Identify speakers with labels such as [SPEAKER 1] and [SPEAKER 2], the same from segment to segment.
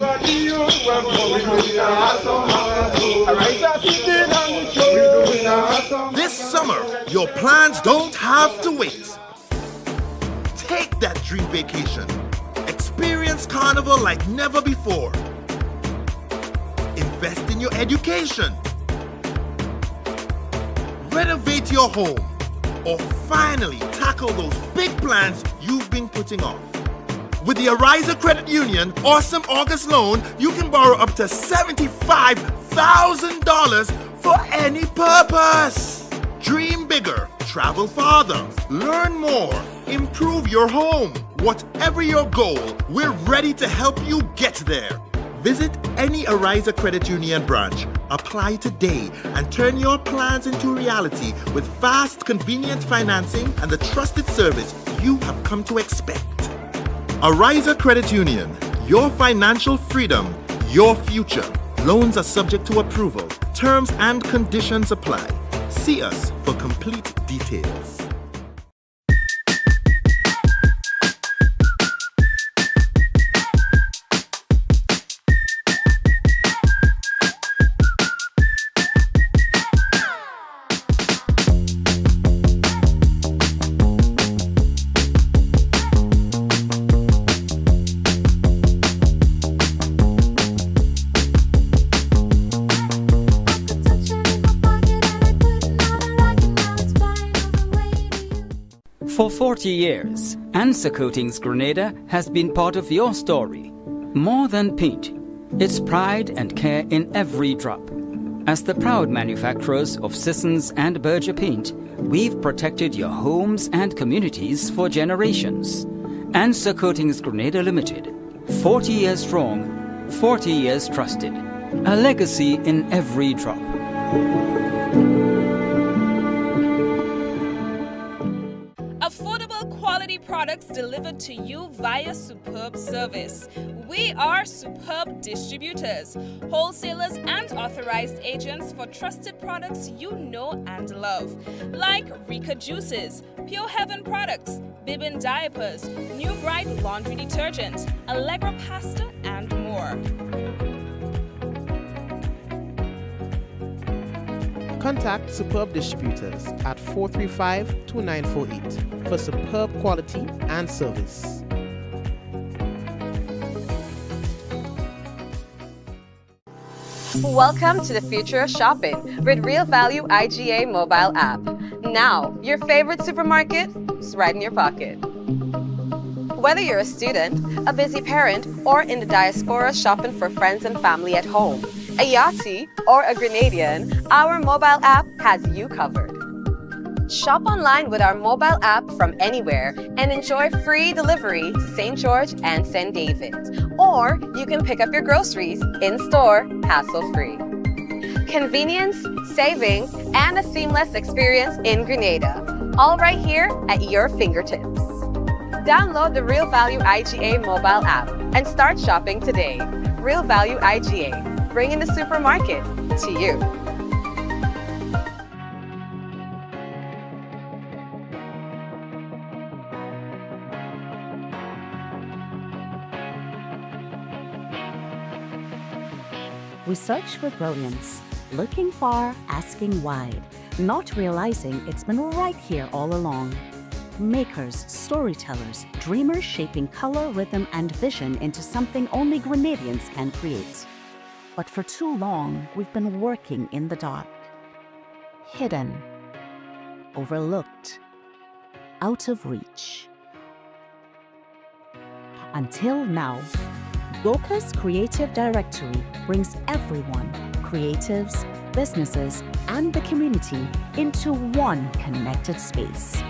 [SPEAKER 1] This summer, your plans don't have to wait. Take that dream vacation. Experience Carnival like never before. Invest in your education. Renovate your home. Or finally tackle those big plans you've been putting off. With the Ariza Credit Union Awesome August Loan, you can borrow up to $75,000 for any purpose. Dream bigger, travel farther, learn more, improve your home. Whatever your goal, we're ready to help you get there. Visit any Ariza Credit Union branch, apply today, and turn your plans into reality with fast, convenient financing and the trusted service you have come to expect. Ariza Credit Union, your financial freedom, your future. Loans are subject to approval. Terms and conditions apply. See us for complete details.
[SPEAKER 2] For 40 years, Answer Coatings Grenada has been part of your story. More than paint, it's pride and care in every drop. As the proud manufacturers of Sissons and Berger paint, we've protected your homes and communities for generations. Answer Coatings Grenada Limited, 40 years strong, 40 years trusted. A legacy in every drop.
[SPEAKER 3] Affordable quality products delivered to you via superb service. We are superb distributors, wholesalers and authorized agents for trusted products you know and love, like Rika Juices, Pure Heaven products, Bibbin diapers, New Bright laundry detergent, Allegra pasta and more.
[SPEAKER 4] Contact Superb Distributors at 435-2948 for superb quality and service.
[SPEAKER 5] Welcome to the future of shopping with Real Value IGA mobile app. Now, your favorite supermarket is right in your pocket. Whether you're a student, a busy parent, or in the diaspora shopping for friends and family at home, a Yahtzee or a Grenadian, our mobile app has you covered. Shop online with our mobile app from anywhere and enjoy free delivery to St. George and St. David. Or you can pick up your groceries in-store, hassle-free. Convenience, savings, and a seamless experience in Grenada. All right here at your fingertips. Download the Real Value IGA mobile app and start shopping today. Real Value IGA. Bringing the supermarket to you.
[SPEAKER 6] We search for brilliance, looking far, asking wide, not realizing it's been right here all along. Makers, storytellers, dreamers shaping color, rhythm, and vision into something only Grenadians can create. But for too long, we've been working in the dark. Hidden. Overlooked. Out of reach. Until now, Goka's Creative Directory brings everyone, creatives, businesses, and the community into one connected space.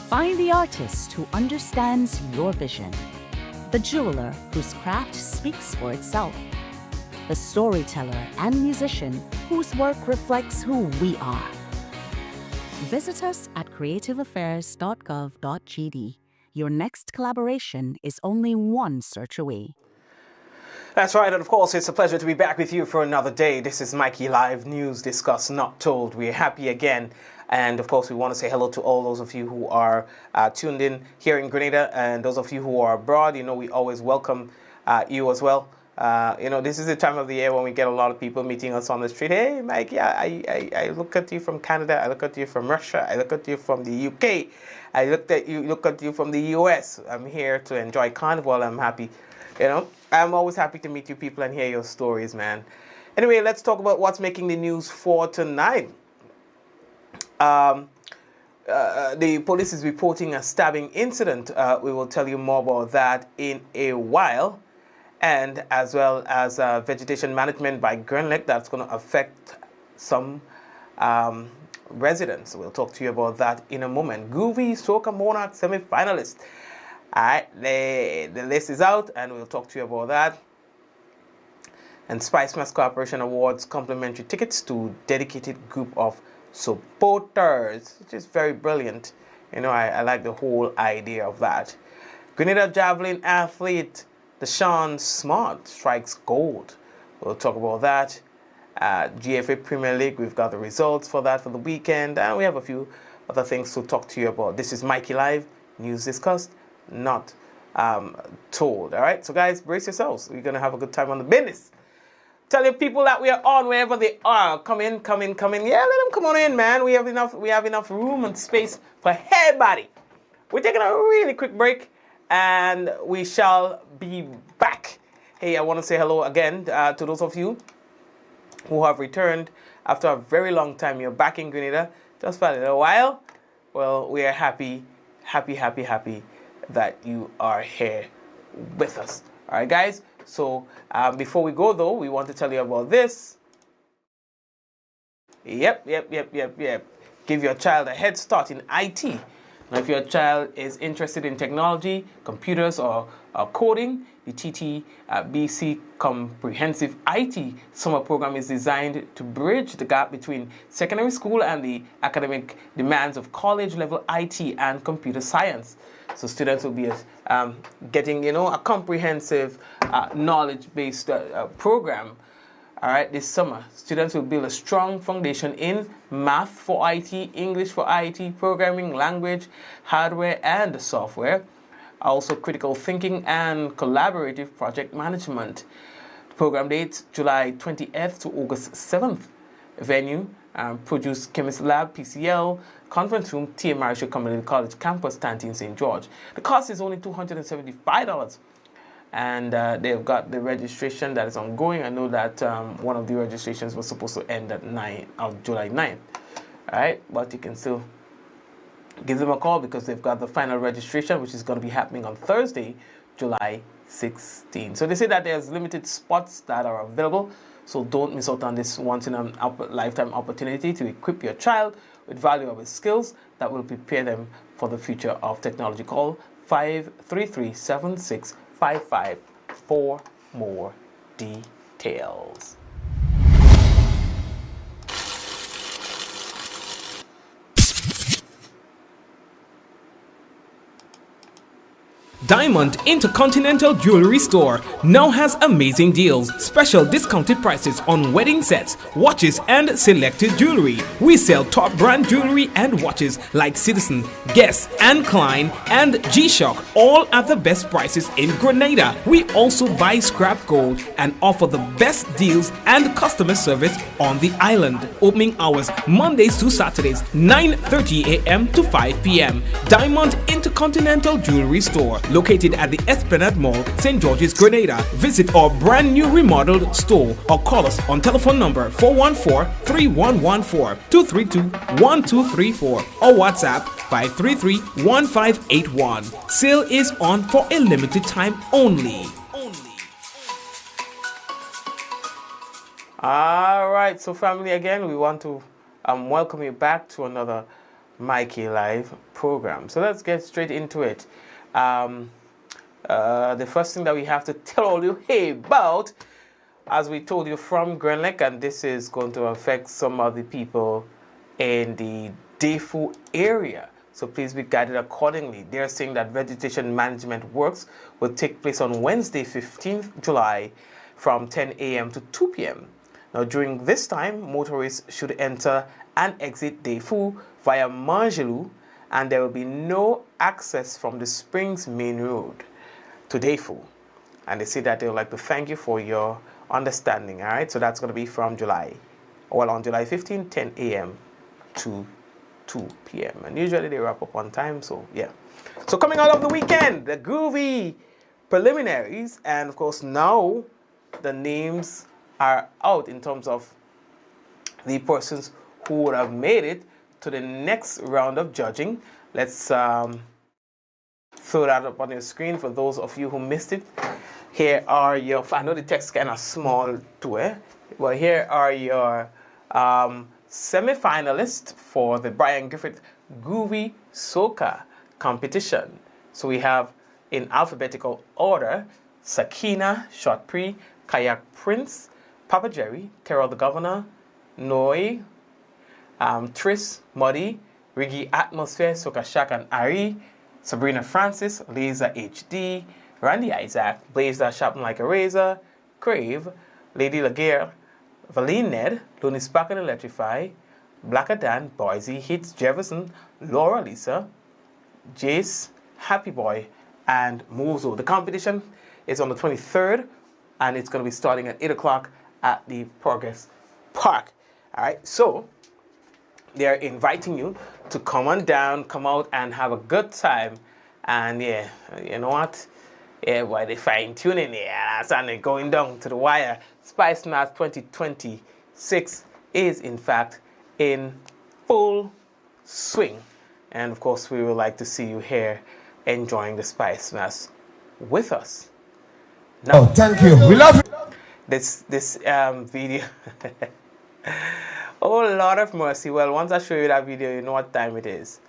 [SPEAKER 6] Find the artist who understands your vision. The jeweler whose craft speaks for itself. The storyteller and musician whose work reflects who we are. Visit us at creativeaffairs.gov.gd. Your next collaboration is only one search away.
[SPEAKER 7] That's right, and of course, it's a pleasure to be back with you for another day. This is Mikey Live News Discussed Not Told. We're happy again And of course, we want to say hello to all those of you who are tuned in here in Grenada, and those of you who are abroad. We always welcome you as well. This is the time of the year when we get a lot of people meeting us on the street. Hey, Mike, yeah, I look at you from Canada. I look at you from Russia. I look at you from the UK. I look at you from the US. I'm here to enjoy Carnival. I'm happy. I'm always happy to meet you people and hear your stories, man. Anyway, let's talk about what's making the news for tonight. The police is reporting a stabbing incident. We will tell you more about that in a while. And as well as vegetation management by Grenlec that's going to affect some residents. We'll talk to you about that in a moment. Groovy Soca Monarch semi-finalist. All right, the list is out, and we'll talk to you about that. And Spice Mass Corporation awards complimentary tickets to dedicated group of supporters, which is very brilliant. I like the whole idea of that. Grenada javelin athlete Deshaun Smart strikes gold. We'll talk about that. GFA Premier League, we've got the results for that for the weekend, and we have a few other things to talk to you about. This is Mikey Live, news discussed, not told. All right, so guys, brace yourselves. We're going to have a good time on the business. Tell your people that we are on wherever they are. Come in. Yeah, let them come on in, man. We have enough room and space for everybody. We're taking a really quick break, and we shall be back. Hey, I want to say hello again to those of you who have returned after a very long time. You're back in Grenada just for a little while. Well, we are happy that you are here with us. All right, guys. So before we go, though, we want to tell you about this. Yep. Give your child a head start in IT. Now, if your child is interested in technology, computers, or coding, the TTBC Comprehensive IT Summer Program is designed to bridge the gap between secondary school and the academic demands of college-level IT and computer science. So students will be getting, a comprehensive knowledge-based program. All right, this summer, students will build a strong foundation in math for IT, English for IT, programming, language, hardware, and software. Also, critical thinking and collaborative project management. The program dates July 20th to August 7th. Venue, Produce Chemist Lab, PCL, Conference Room, T.A. Marshall Community College Campus, Tantin, St. George. The cost is only $275. And they've got the registration that is ongoing. I know that one of the registrations was supposed to end at July 9th. All right, but you can still give them a call because they've got the final registration, which is going to be happening on Thursday, July 16th. So they say that there's limited spots that are available. So don't miss out on this once-in-a-lifetime opportunity to equip your child with valuable skills that will prepare them for the future of technology. Call 533-7655 for more details.
[SPEAKER 8] Diamond Intercontinental Jewelry Store now has amazing deals, special discounted prices on wedding sets, watches, and selected jewelry. We sell top brand jewelry and watches like Citizen, Guess, and Klein, and G-Shock, all at the best prices in Grenada. We also buy scrap gold and offer the best deals and customer service on the island. Opening hours Mondays to Saturdays, 9:30 a.m. to 5 p.m. Diamond Intercontinental Jewelry Store, located at the Esplanade Mall, St. George's, Grenada. Visit our brand new remodeled store or call us on telephone number 414-3114, 232-1234 or WhatsApp 533-1581. Sale is on for a limited time only.
[SPEAKER 7] All right, so family, again, we want to welcome you back to another Mikey Live program. So let's get straight into it. The first thing that we have to tell you about, as we told you from Grenlec, and this is going to affect some of the people in the Defu area. So please be guided accordingly. They're saying that vegetation management works will take place on Wednesday, 15th July from 10 a.m. to 2 p.m. Now, during this time, motorists should enter and exit Defu via Mangelou, and there will be no access from the Springs Main Road to Dayful. And they say that they would like to thank you for your understanding. All right, so that's going to be from on July 15, 10 a.m. to 2 p.m. And usually they wrap up on time, so yeah. So coming out of the weekend, the groovy preliminaries, and of course now the names are out in terms of the persons who would have made it to the next round of judging. Let's throw that up on your screen for those of you who missed it. Here are your, I know the text kind of small too, but here are your semi-finalists for the Brian Griffith Groovy Soca competition. So we have, in alphabetical order, Sakina, Shotpri, Kayak Prince, Papa Jerry, Terrell the Governor, Noi, Tris, Muddy, Riggy Atmosphere, Soca Shack and Ari, Sabrina Francis, Laser HD, Randy Isaac, Blazer Sharpen Like a Razor, Crave, Lady Laguerre, Valine Ned, Looney Spark and Electrify, Blacker Dan, Boise, Hits, Jefferson, Laura Lisa, Jace, Happy Boy, and Mozo. The competition is on the 23rd, and it's going to be starting at 8 o'clock at the Progress Park. All right, so they're inviting you to come on down, come out and have a good time. And yeah, you know what? Yeah, boy, they fine tuning there. And they're going down to the wire. Spice Mass 2026 is in fact in full swing. And of course, we would like to see you here enjoying the Spice Mass with us. Now,
[SPEAKER 9] thank you. We love you.
[SPEAKER 7] This video. Oh, Lord of mercy. Well, once I show you that video, you know what time it is.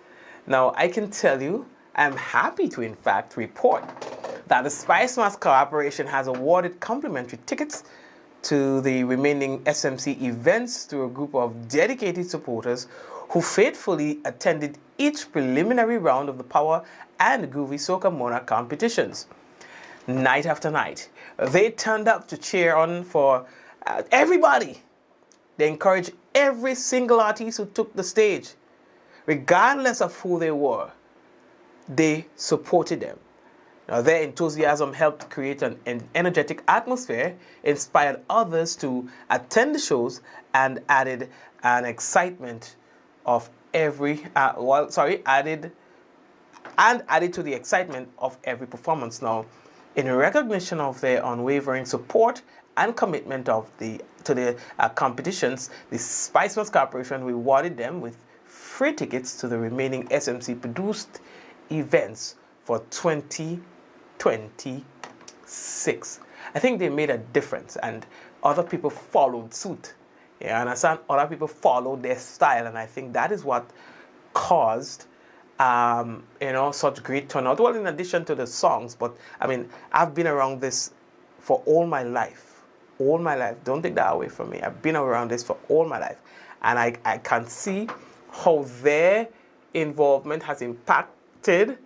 [SPEAKER 7] Now, I can tell you, I'm happy to, in fact, report that the Spice Mass Corporation has awarded complimentary tickets to the remaining SMC events to a group of dedicated supporters who faithfully attended each preliminary round of the Power and Groovy Soca Monarch competitions. Night after night, they turned up to cheer on for everybody. They encouraged every single artist who took the stage, regardless of who they were. They supported them. Now, their enthusiasm helped create an energetic atmosphere, inspired others to attend the shows, and added an excitement of added to the excitement of every performance. Now, in recognition of their unwavering support and commitment to the competitions, the Spice Mass Corporation rewarded them with free tickets to the remaining SMC produced events for 2026. I think they made a difference, and other people followed suit. You understand? Other people followed their style, and I think that is what caused such great turnout. Well, in addition to the songs, but I mean, I've been around this for all my life. All my life. Don't take that away from me. I've been around this for all my life. And I can see how their involvement has impacted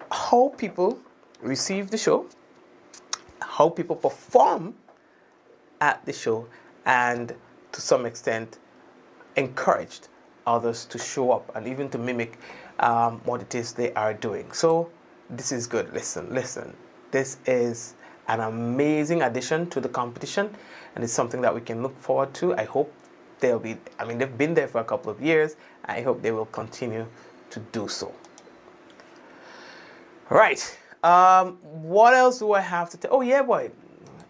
[SPEAKER 7] how people receive the show, how people perform at the show, and to some extent encouraged others to show up and even to mimic what it is they are doing. So this is good. Listen. This is an amazing addition to the competition, and it's something that we can look forward to. I hope they've been there for a couple of years. I hope they will continue to do so. Right. What else do I have to tell? Oh, yeah, boy.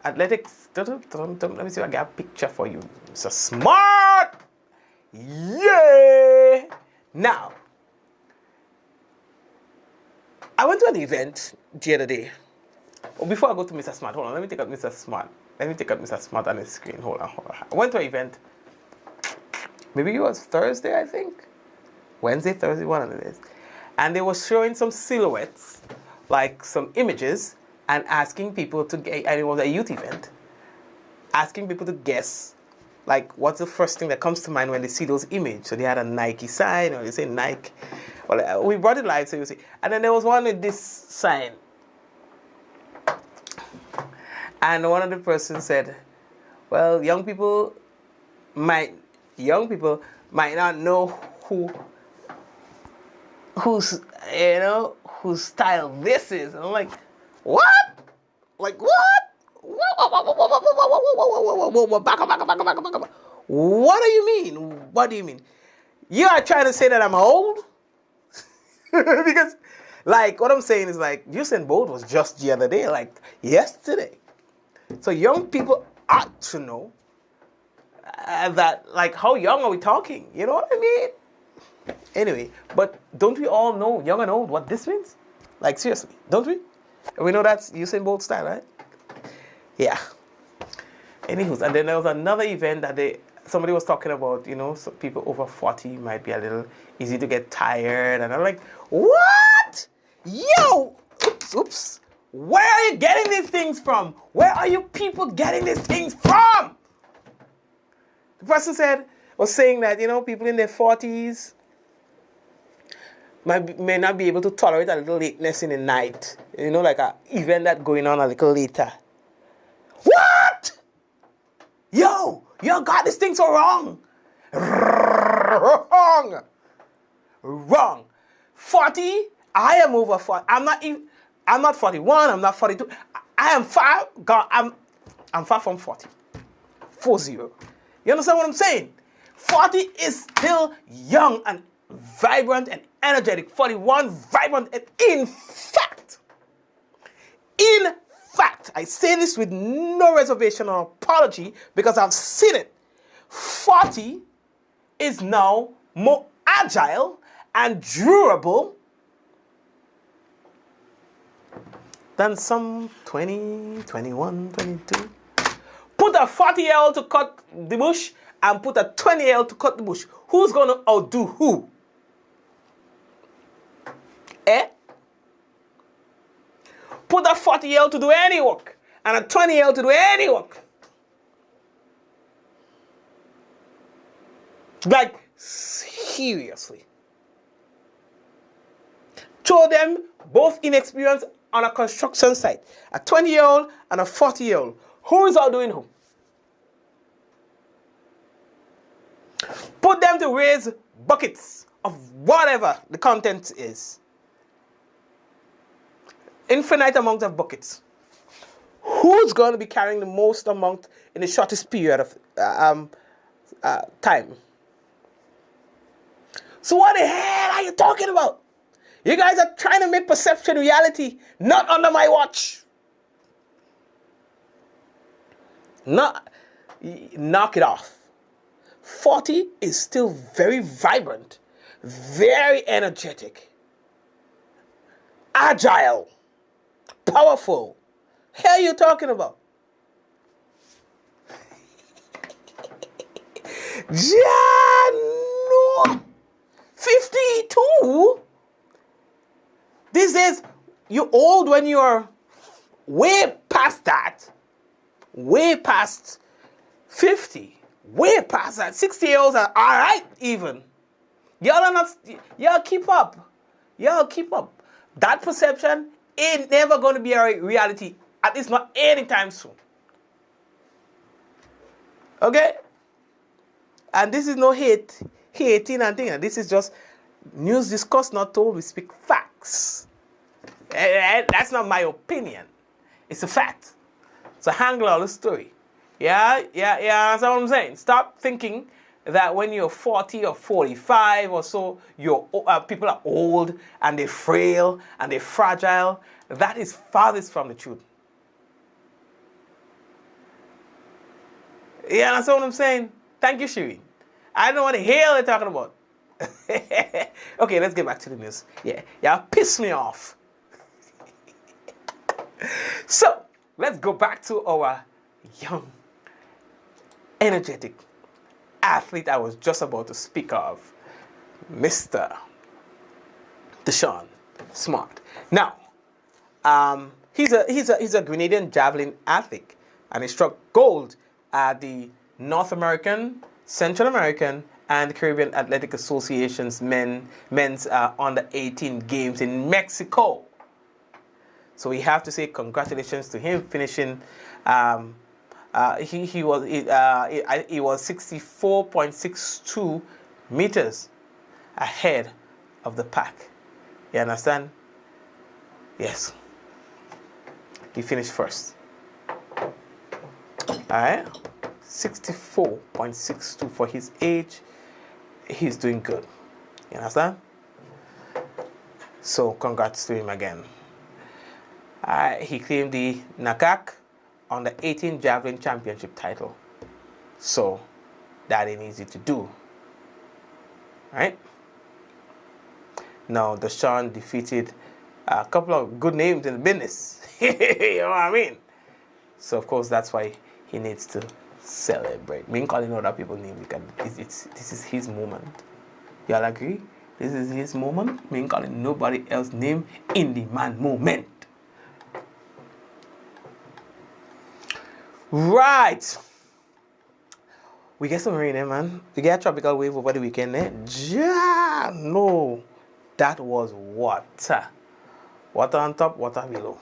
[SPEAKER 7] Athletics. Let me see if I got a picture for you. Mr. Smart! Yeah! Now, I went to an event the other day. Oh, before I go to Mr. Smart, hold on. Let me take out Mr. Smart. Let me take out Mr. Smart on the screen. Hold on. I went to an event. Maybe it was Thursday, I think. Wednesday, Thursday, one of the days. And they were showing some silhouettes, like some images, and asking people to guess, and it was a youth event, asking people to guess, like, what's the first thing that comes to mind when they see those images. So they had a Nike sign, or they say Nike. Well, we brought it live, so you see. And then there was one with this sign. And one of the persons said, well, young people might not know whose whose style this is. And I'm like, what? Like what? Back up. What do you mean? What do you mean? You are trying to say that I'm old? Because, like, what I'm saying is, like, Usain Bolt was just the other day, like, yesterday. So young people ought to know that, like, how young are we talking? You know what I mean? Anyway, but don't we all know, young and old, what this means? Like, seriously, don't we? We know that's Usain Bolt style, right? Yeah. Anywho, and then there was another event that somebody was talking about, so people over 40 might be a little easy to get tired. And I'm like, what? Yo! Oops. Where are you getting these things from? Where are you people getting these things from? The person was saying that, people in their 40s may not be able to tolerate a little lateness in the night. Like an event that's going on a little later. What? Yo, you got this thing so wrong. Wrong. 40, I am over 40. I'm not 41, I'm not 42. I am far gone. I'm far from 40. 40. You understand what I'm saying? 40 is still young and vibrant and energetic. 41, vibrant and in fact, I say this with no reservation or apology because I've seen it. 40 is now more agile and durable than some 20, 21, 22. Put a 40-year-old to cut the bush and put a 20-year-old to cut the bush. Who's going to outdo who? Put a 40-year-old to do any work and a 20-year-old to do any work. Like, seriously. Throw them both inexperienced on a construction site. A 20-year-old and a 40-year-old. Who is outdoing who? Put them to raise buckets of whatever the content is. Infinite amount of buckets. Who's going to be carrying the most amount in the shortest period of time? So what the hell are you talking about? You guys are trying to make perception reality, not under my watch. Knock it off. 40 is still very vibrant, very energetic, agile, powerful. What are you talking about? No. 52? These days, you're old when you're way past that. Way past 50. Way past that. 60-year-olds are all right even. Y'all keep up. Y'all keep up. That perception ain't never going to be a reality. At least not anytime soon. Okay? And this is no hating and thing. This is just news discussed, not told. We speak facts. That's not my opinion. It's a fact. It's a handle of the story. Yeah, that's what I'm saying. Stop thinking that when you're 40 or 45 or so, people are old and they're frail and they're fragile. That is farthest from the truth. Yeah, that's what I'm saying. Thank you, Shireen. I don't know what the hell they're talking about. Okay, let's get back to the news. Yeah, piss me off. So, let's go back to our young, energetic athlete I was just about to speak of, Mr. Deshaun Smart. Now, he's a Grenadian javelin athlete, and he struck gold at the North American, Central American, and Caribbean Athletic Association's men's under 18 games in Mexico. So we have to say congratulations to him finishing. He was 64.62 meters, ahead of the pack. You understand? Yes. He finished first. Alright? 64.62 for his age. He's doing good. You understand? So congrats to him again. He claimed the Nakak on the 18 Javelin Championship title. So that ain't easy to do. Right? Now, Deshaun defeated a couple of good names in the business. You know what I mean? So, of course, that's why he needs to celebrate. Me calling other people's name because this is his moment. Y'all agree? This is his moment. Me calling nobody else's name in the man moment. Right. We get some rain, man. We get a tropical wave over the weekend, Yeah, no. That was water. Water on top, water below.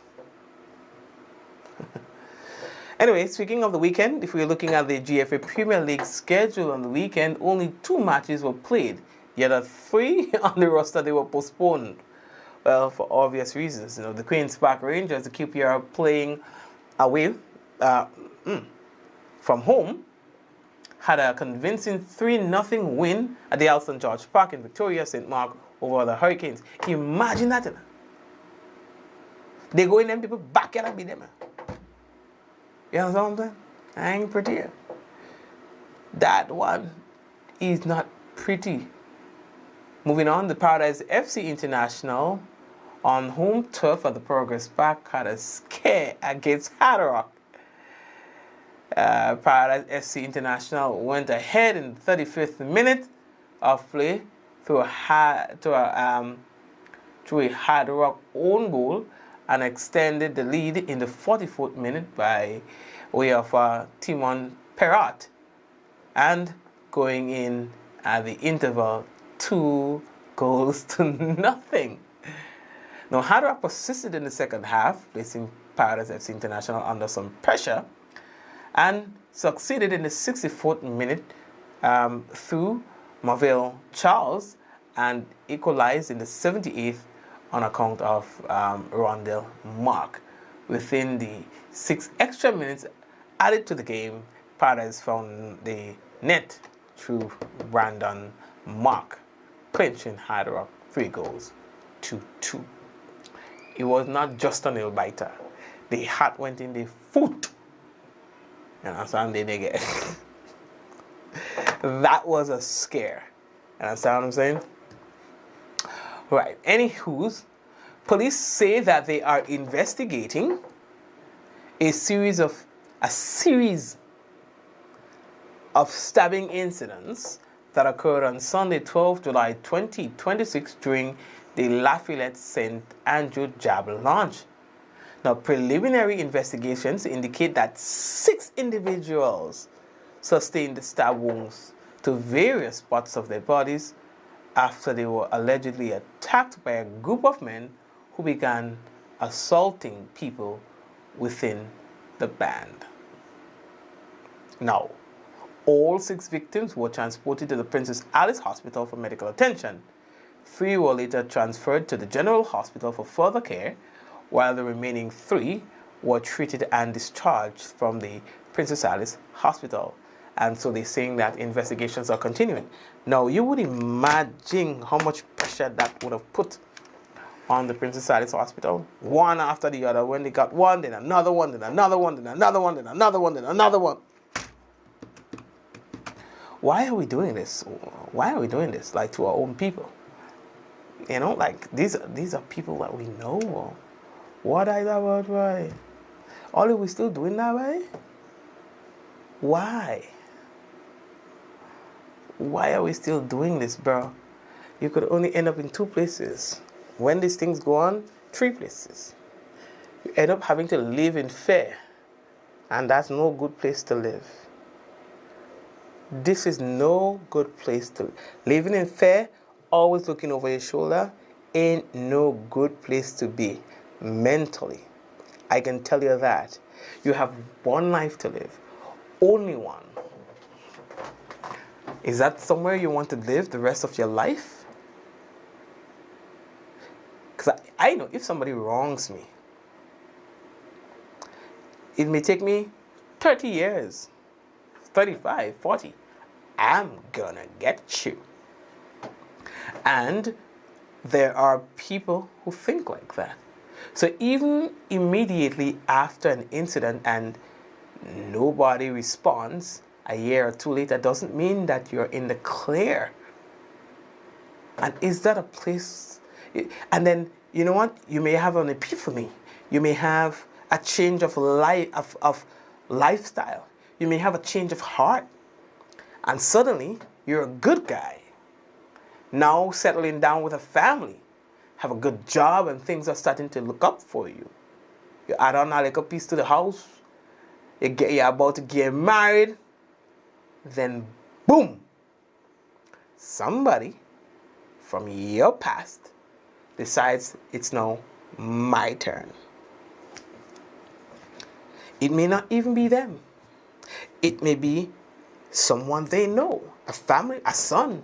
[SPEAKER 7] Anyway, speaking of the weekend, if we're looking at the GFA Premier League schedule on the weekend, only 2 matches were played. Yet at 3 on the roster, they were postponed. Well, for obvious reasons. The Queen's Park Rangers, the QPR, are playing away from home, had a convincing 3-0 win at the Alston George Park in Victoria, St. Mark, over the Hurricanes. Can you imagine that? They go in them people back and beat them. You know what I'm saying? I ain't pretty. That one is not pretty. Moving on, the Paradise FC International on home turf at the Progress Park had a scare against Hard Rock. Paradise FC International went ahead in the 35th minute of play through a Hard Rock own goal and extended the lead in the 44th minute by way of Timon Perrot, and going in at the interval 2-0. Now, Hard Rock persisted in the second half, placing Paradise FC International under some pressure, and succeeded in the 64th minute through Marvell Charles, and equalized in the 78th on account of Rondell Mark. Within the 6 extra minutes added to the game, Paradise found the net through Brandon Mark, clinching Hard Rock 3-2. It was not just a nail biter. The hat went in the foot. You understand? They get that was a scare. You understand what I'm saying? Right. Anywho's, police say that they are investigating a series of stabbing incidents that occurred on Sunday, 12 July 2026 during the Lafayette St. Andrew Jab launch. Now, preliminary investigations indicate that 6 individuals sustained stab wounds to various parts of their bodies after they were allegedly attacked by a group of men who began assaulting people within the band. Now, all 6 victims were transported to the Princess Alice Hospital for medical attention. 3 were later transferred to the General Hospital for further care, while the remaining 3 were treated and discharged from the Princess Alice Hospital. And so they're saying that investigations are continuing. Now, you would imagine how much pressure that would have put on the Princess Alice Hospital. One after the other. When they got one, then another one, then another one, then another one, then another one, then another one. Why are we doing this? Why are we doing this? Like, to our own people? You know, like, these are people that we know. What is that about? Why? Are we still doing that way? Why? Why are we still doing this, bro? You could only end up in 2 places. When these things go on, 3 places. You end up having to live in fear. And that's no good place to live. This is no good place to live. Living in fear, always looking over your shoulder, ain't no good place to be mentally. I can tell you that. You have one life to live. Only one. Is that somewhere you want to live the rest of your life? I know if somebody wrongs me, it may take me 30 years, 35, 40. I'm gonna get you. And there are people who think like that. So even immediately after an incident and nobody responds, a year or two later doesn't mean that you're in the clear. And is that a place? And then, you know what? You may have an epiphany. You may have a change of life, of lifestyle. You may have a change of heart. And suddenly, you're a good guy. Now settling down with a family. Have a good job and things are starting to look up for you. You add on a little piece to the house. You're about to get married. Then, boom. Somebody from your past decides it's now my turn. It may not even be them. It may be someone they know, a family, a son.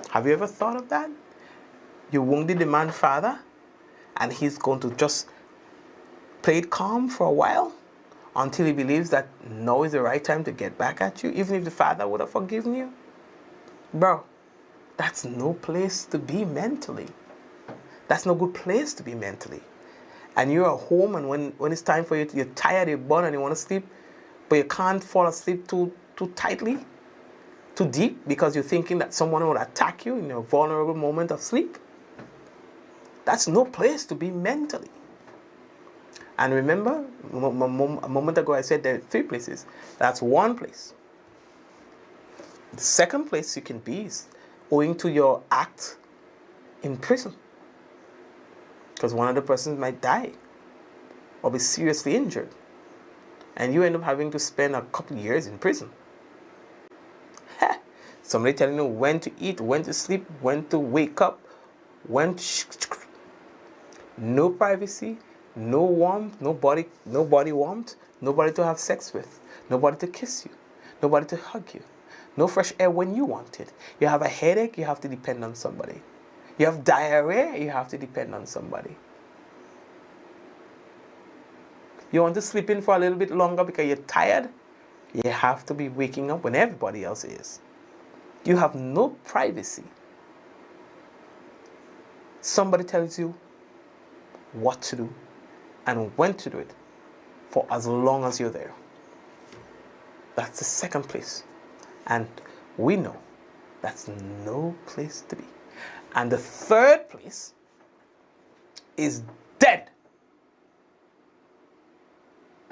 [SPEAKER 7] Have you ever thought of that? You wounded the man's father, and he's going to just play it calm for a while until he believes that now is the right time to get back at you, even if the father would have forgiven you? Bro, that's no place to be mentally. That's no good place to be mentally. And you're at home, and when it's time for you, you're tired, you're born, and you want to sleep, but you can't fall asleep too tightly, too deep, because you're thinking that someone will attack you in your vulnerable moment of sleep. That's no place to be mentally. And remember, a moment ago I said there are 3 places. That's one place. The second place you can be is owing to your act in prison. Because one of the persons might die or be seriously injured. And you end up having to spend a couple of years in prison. Somebody telling you when to eat, when to sleep, when to wake up, when to... No privacy, no warmth, nobody warmth, nobody to have sex with, nobody to kiss you, nobody to hug you, no fresh air when you want it. You have a headache, you have to depend on somebody. You have diarrhea, you have to depend on somebody. You want to sleep in for a little bit longer because you're tired, you have to be waking up when everybody else is. You have no privacy. Somebody tells you what to do and when to do it for as long as you're there. That's the second place. And we know that's no place to be. And the third place is dead.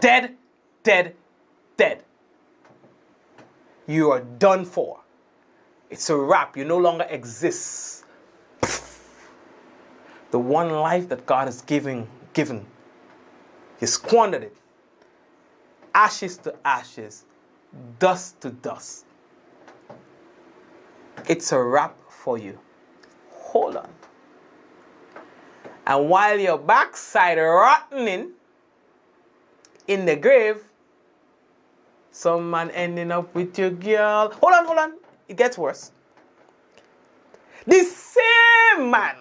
[SPEAKER 7] Dead, dead, dead. You are done for. It's a wrap. You no longer exist. The one life that God has given, you squandered it. Ashes to ashes, dust to dust. It's a wrap for you. Hold on. And while your backside rotting in the grave, some man ending up with your girl. Hold on. It gets worse. The same man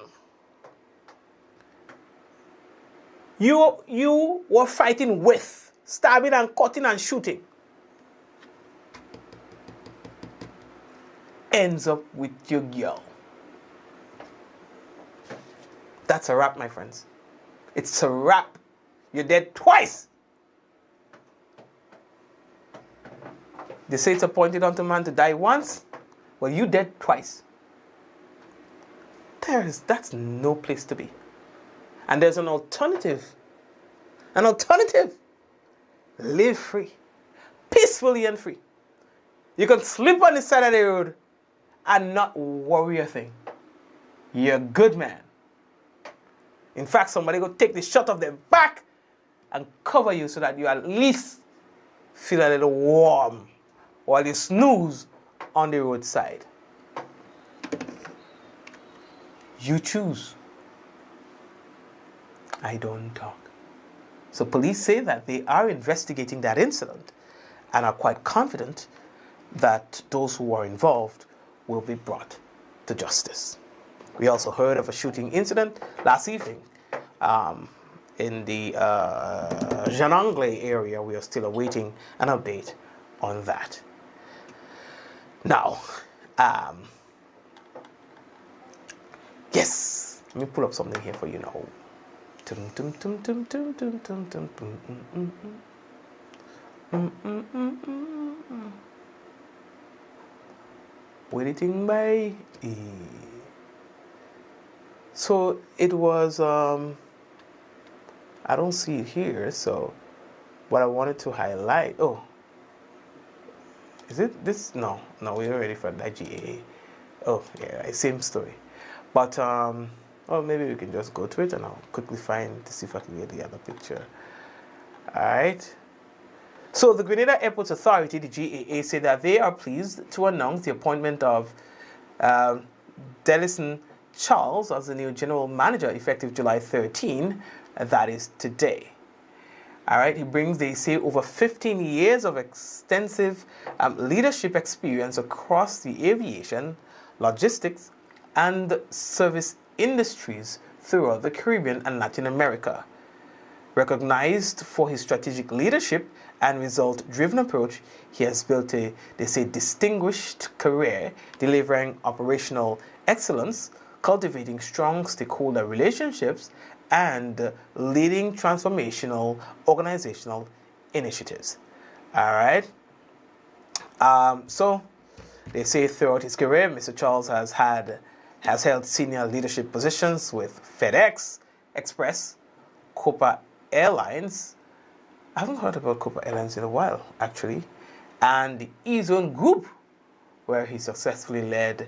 [SPEAKER 7] you were fighting with, stabbing and cutting and shooting, ends up with your girl. That's a wrap, my friends. It's a wrap. You're dead twice. They say it's appointed unto man to die once. Well, you dead twice. That's no place to be. And there's an alternative. An alternative. Live free. Peacefully and free. You can sleep on the side of the road and not worry a thing. You're a good man. In fact, somebody go take the shot off their back and cover you so that you at least feel a little warm while you snooze on the roadside. You choose. I don't talk. So police say that they are investigating that incident and are quite confident that those who are involved will be brought to justice. We also heard of a shooting incident last evening in the Jean Anglais area. We are still awaiting an update on that. Now, yes, let me pull up something here for you now. Waiting by E. So it was, I don't see it here, so what I wanted to highlight, oh, is it this? No, we're ready for that GAA. Oh, yeah, same story. But, well, maybe we can just go to it and I'll quickly find to see if I can get the other picture. All right. So the Grenada Airport Authority, the GAA, said that they are pleased to announce the appointment of Delison Charles as the new general manager effective July 13, that is today. All right, he brings, they say, over 15 years of extensive leadership experience across the aviation, logistics, and service industries throughout the Caribbean and Latin America. Recognized for his strategic leadership and result-driven approach, he has built a, they say, distinguished career delivering operational excellence, cultivating strong stakeholder relationships, and leading transformational organizational initiatives. All right. So they say throughout his career, Mr. Charles has held senior leadership positions with FedEx, Express, Copa Airlines. I haven't heard about Copa Airlines in a while, actually, and the E-Zone Group, where he successfully led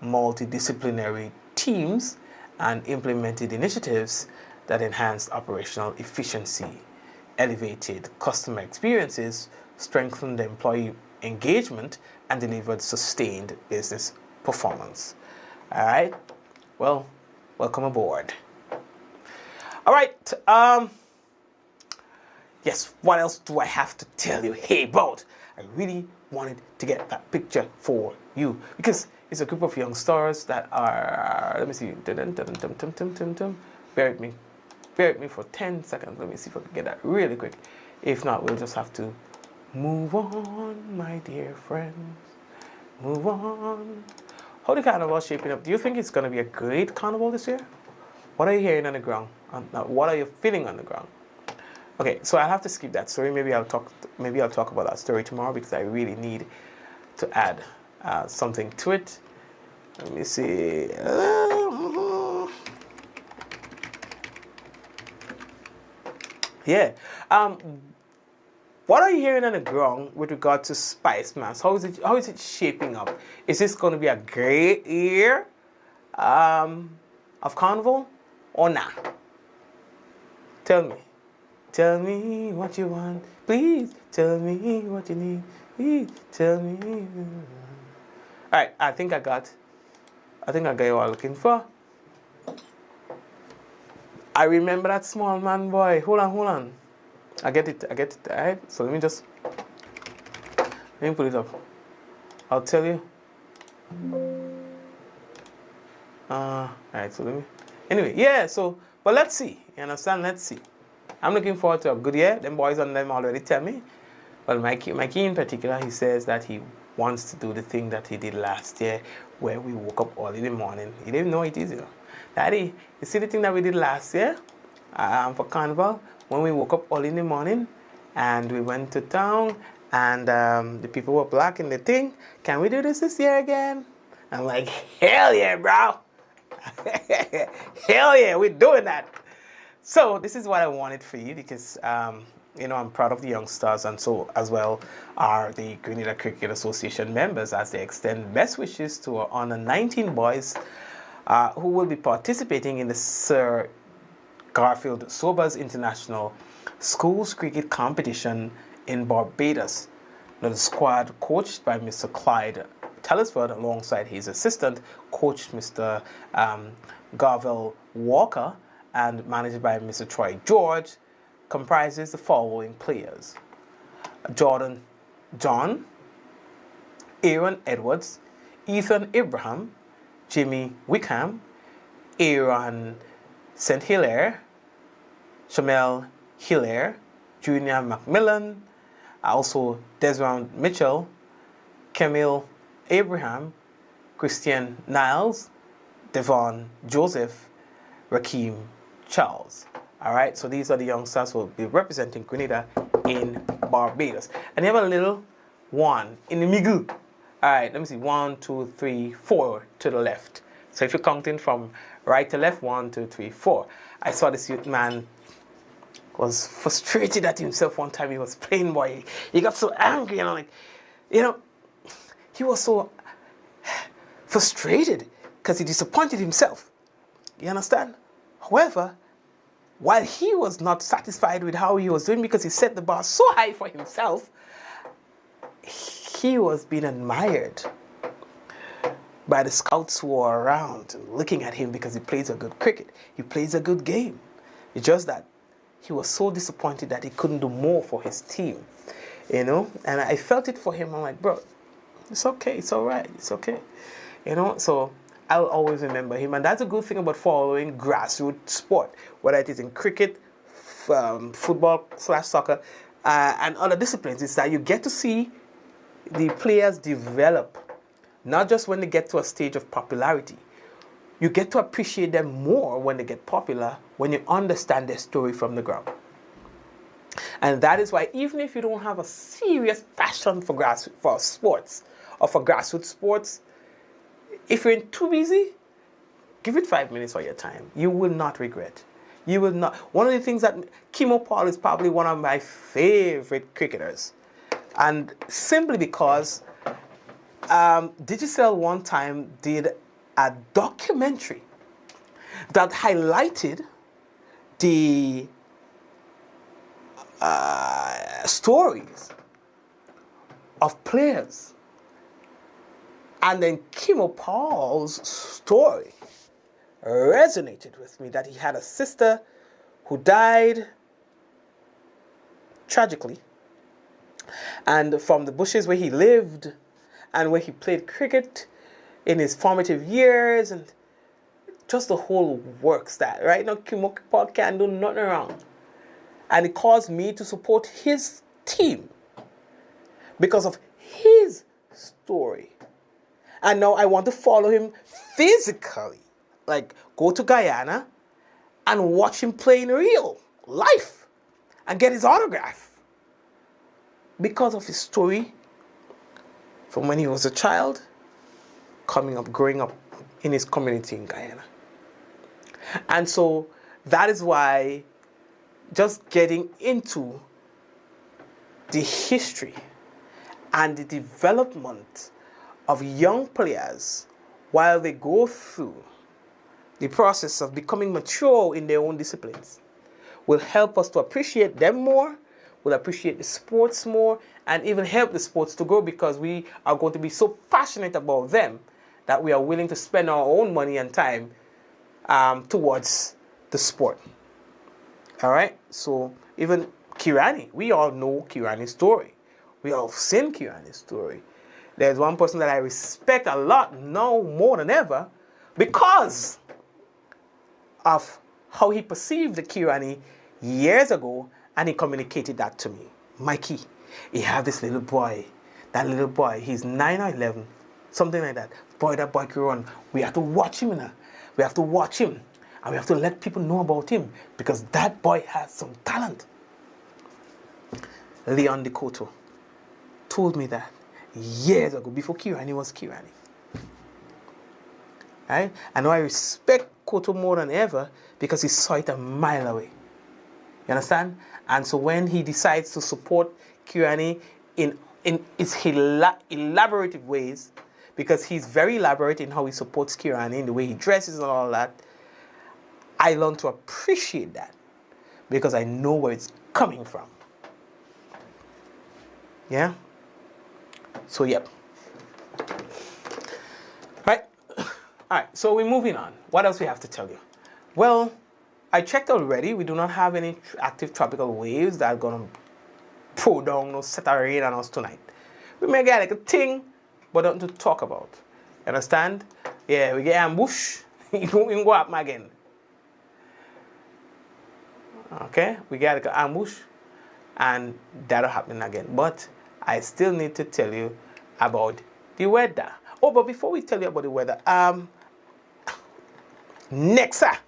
[SPEAKER 7] multidisciplinary teams and implemented initiatives that enhanced operational efficiency, elevated customer experiences, strengthened employee engagement, and delivered sustained business performance. All right. Well, welcome aboard. All right. Yes, what else do I have to tell you about? I really wanted to get that picture for you because it's a group of young stars that are, let me see, bear with me for 10 seconds. Let me see if I can get that really quick. If not, we'll just have to move on, my dear friends. Move on. How the carnival shaping up? Do you think it's going to be a great carnival this year? What are you hearing on the ground? What are you feeling on the ground? Okay, so I'll have to skip that story. Maybe I'll talk about that story tomorrow because I really need to add something to it. Let me see. Yeah. What are you hearing on the ground with regard to Spice Mass? How is it shaping up? Is this going to be a great year of carnival or not? Tell me. Tell me what you want. Please tell me what you need. Please tell me. All right, I think I got what I'm looking for. I remember that small man boy. Hold on. I get it. All right, so let me put it up. I'll tell you. All right, so anyway, yeah, so, but let's see. You understand? Let's see. I'm looking forward to a good year. Them boys on them already tell me. Well, Mikey in particular, he says that he wants to do the thing that he did last year where we woke up early in the morning. He didn't know it is, you know. Daddy, you see the thing that we did last year for Carnival? When we woke up early in the morning and we went to town and the people were blocking the thing. Can we do this year again? I'm like, hell yeah, bro. Hell yeah, we're doing that. So this is what I wanted for you because, you know, I'm proud of the young stars and so as well are the Grenada Cricket Association members as they extend best wishes to our under 19 boys who will be participating in the Sir Garfield Sobers International Schools Cricket Competition in Barbados. Now, the squad, coached by Mr. Clyde Telesford alongside his assistant, coach Mr. Garvell Walker, and managed by Mr. Troy George, comprises the following players: John, Aaron Edwards, Ethan Abraham, Jimmy Wickham, Aaron St. Hilaire, Shamel Hilaire, Junior Macmillan, also Desmond Mitchell, Camille Abraham, Christian Niles, Devon Joseph, Rakeem Charles. All right, so these are the youngsters who will be representing Grenada in Barbados. And you have a little one in the middle. All right, let me see. 1, 2, 3, 4 to the left. So if you're counting from right to left, 1, 2, 3, 4. I saw this youth man was frustrated at himself one time. He was playing, boy. He got so angry, and I'm like, he was so frustrated because he disappointed himself. You understand? However, while he was not satisfied with how he was doing because he set the bar so high for himself, he was being admired by the scouts who are around and looking at him because he plays a good cricket. He plays a good game. It's just that he was so disappointed that he couldn't do more for his team, And I felt it for him. I'm like, bro, it's okay. It's all right. It's okay. So I'll always remember him. And that's a good thing about following grassroots sport, whether it is in cricket, football/soccer, and other disciplines, is that you get to see the players develop, not just when they get to a stage of popularity. You get to appreciate them more when they get popular, when you understand their story from the ground. And that is why, even if you don't have a serious passion for sports or for grassroots sports, if you're too busy, give it 5 minutes of your time. You will not regret. You will not. One of the things that Kimo Paul is probably one of my favorite cricketers, and simply because Digicel one time did a documentary that highlighted the stories of players. And then Kimo Paul's story resonated with me, that he had a sister who died tragically. And from the bushes where he lived and where he played cricket in his formative years, and just the whole works that, right now, Kimo Paul can't do nothing wrong. And it caused me to support his team because of his story. And now I want to follow him physically. Like, go to Guyana and watch him play in real life and get his autograph. Because of his story from when he was a child, growing up in his community in Guyana. And so that is why just getting into the history and the development of young players while they go through the process of becoming mature in their own disciplines will help us to appreciate them more, will appreciate the sports more, and even help the sports to grow, because we are going to be so passionate about them that we are willing to spend our own money and time towards the sport. All right? So even Kirani, we all know Kirani's story. We all seen Kirani's story. There's one person that I respect a lot now more than ever because of how he perceived the Kirani years ago, and he communicated that to me. Mikey, he have this little boy. That little boy, he's 9 or 11, something like that. Boy, that boy can run. We have to watch him now. We have to watch him. And we have to let people know about him because that boy has some talent. Leon Dekoto told me that years ago, before Kirani was Kirani. Right? And now I respect Koto more than ever because he saw it a mile away. You understand? And so when he decides to support Kirani in his elaborative ways, because he's very elaborate in how he supports Kirani, in the way he dresses and all that, I learned to appreciate that because I know where it's coming from. Yeah? So, yep. Right? All right, so we're moving on. What else we have to tell you? Well, I checked already. We do not have any active tropical waves that are going to pour down or set a rain on us tonight. We may get like a thing, but nothing to talk about. You understand? Yeah, we get ambush. You can go up again. Okay, we get an ambush, and that'll happen again. But I still need to tell you about the weather. Oh, but before we tell you about the weather, Nexa.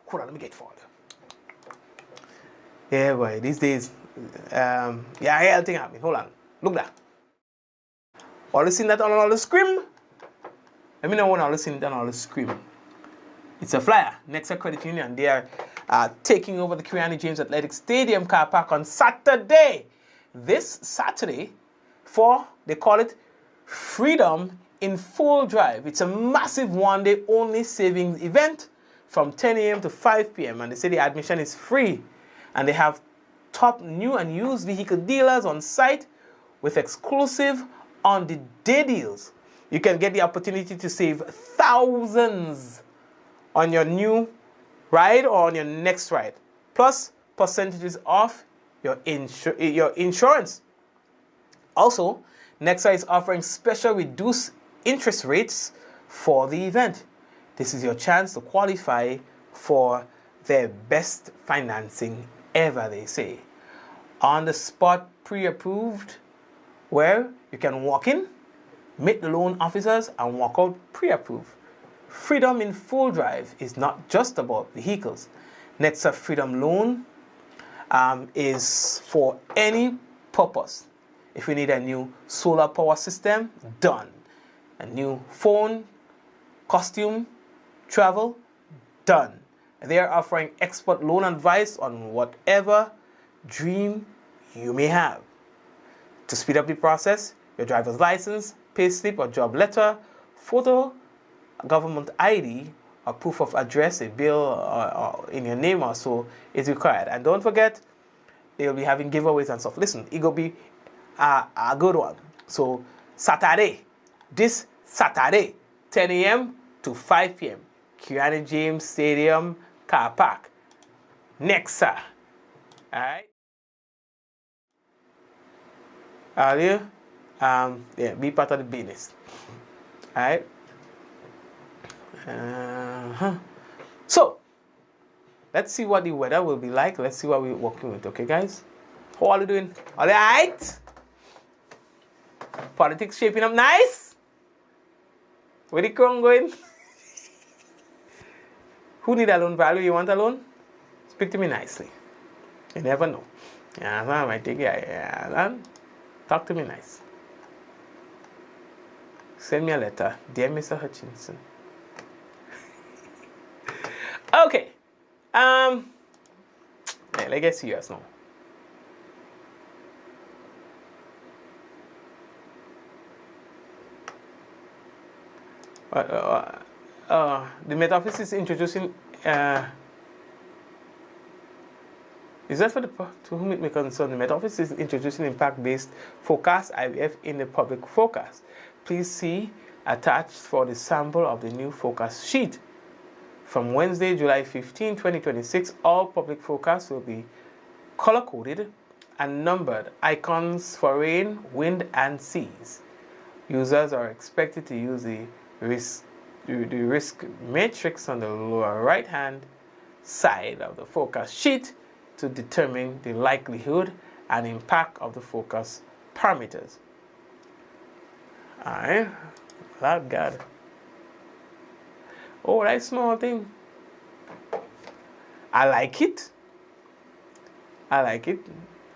[SPEAKER 7] Hold on, let me get forward. Yeah, boy, these days, yeah, everything happening. Hold on, look that. All you seen that on all the scream? Let me know when all you seen that on all the scream. It's a flyer. Nexa Credit Union. They are taking over the Kiani James Athletic Stadium car park on Saturday. This Saturday, they call it Freedom in Full Drive. It's a massive one-day only savings event from 10 a.m. to 5 p.m. And they say the admission is free. And they have top new and used vehicle dealers on site with exclusive on-the-day deals. You can get the opportunity to save thousands on your new ride or on your next ride, plus percentages off your insurance. Also, Nexa is offering special reduced interest rates for the event. This is your chance to qualify for their best financing ever, they say. On the spot pre-approved, where you can walk in, meet the loan officers, and walk out pre-approved. Freedom in Full Drive is not just about vehicles. Nexa Freedom Loan is for any purpose. If you need a new solar power system, done. A new phone, costume, travel, done. They are offering expert loan advice on whatever dream you may have. To speed up the process, your driver's license, payslip or job letter, photo, government ID, or proof of address, a bill or in your name or so is required. And don't forget, they'll be having giveaways and stuff. Listen, it will be a good one. So Saturday, this Saturday, 10 a.m. to 5 p.m., Kiani James Stadium car park. Nexa. All right. Are you? Yeah, be part of the business. All right. So, let's see what the weather will be like. Let's see what we're working with. Okay, guys? How are you doing? All right? Politics shaping up nice? Where the crown going? Who need a loan value? You want a loan? Speak to me nicely. You never know. Yeah, I might take it. Yeah, talk to me nice. Send me a letter. Dear Mr. Hutchinson. Okay. Yeah, let's get serious now. The Met Office is introducing. Is that for to whom it may concern? The Met Office is introducing impact-based forecast (IBF) in the public forecast. Please see attached for the sample of the new forecast sheet. From Wednesday, July 15, 2026, all public forecasts will be color-coded and numbered icons for rain, wind, and seas. Users are expected to use the risk matrix on the lower right-hand side of the forecast sheet to determine the likelihood and impact of the forecast parameters. Alright, Lord God. Oh, that small thing. I like it. I like it.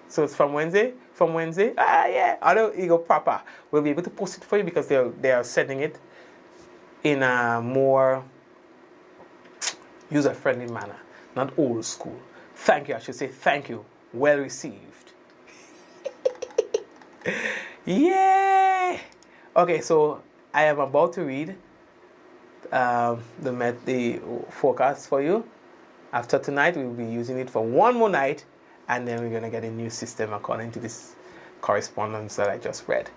[SPEAKER 7] So it's from Wednesday? From Wednesday? Yeah. Although you go proper. We'll be able to post it for you because they are sending it in a more user-friendly manner. Not old school. Thank you, I should say thank you. Well received. Yeah. Okay, so I am about to read the forecast for you. After tonight, we'll be using it for one more night, and then we're going to get a new system according to this correspondence that I just read.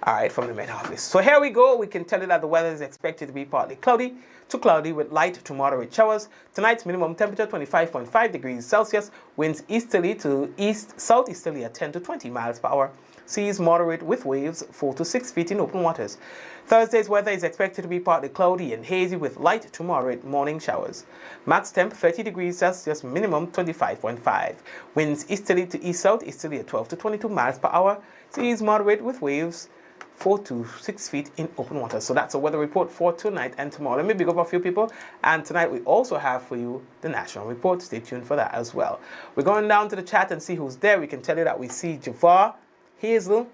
[SPEAKER 7] All right, from the Met Office. So here we go. We can tell you that the weather is expected to be partly cloudy to cloudy with light to moderate showers. Tonight's minimum temperature 25.5 degrees Celsius. Winds easterly to southeasterly at 10 to 20 miles per hour. Seas moderate with waves 4 to 6 feet in open waters. Thursday's weather is expected to be partly cloudy and hazy with light to moderate morning showers. Max temp 30 degrees Celsius, minimum 25.5. Winds easterly to east-south, easterly at 12 to 22 miles per hour. Seas moderate with waves 4 to 6 feet in open water. So that's a weather report for tonight and tomorrow. Let me big up a few people. And tonight we also have for you the national report. Stay tuned for that as well. We're going down to the chat and see who's there. We can tell you that we see Javar, Hazel,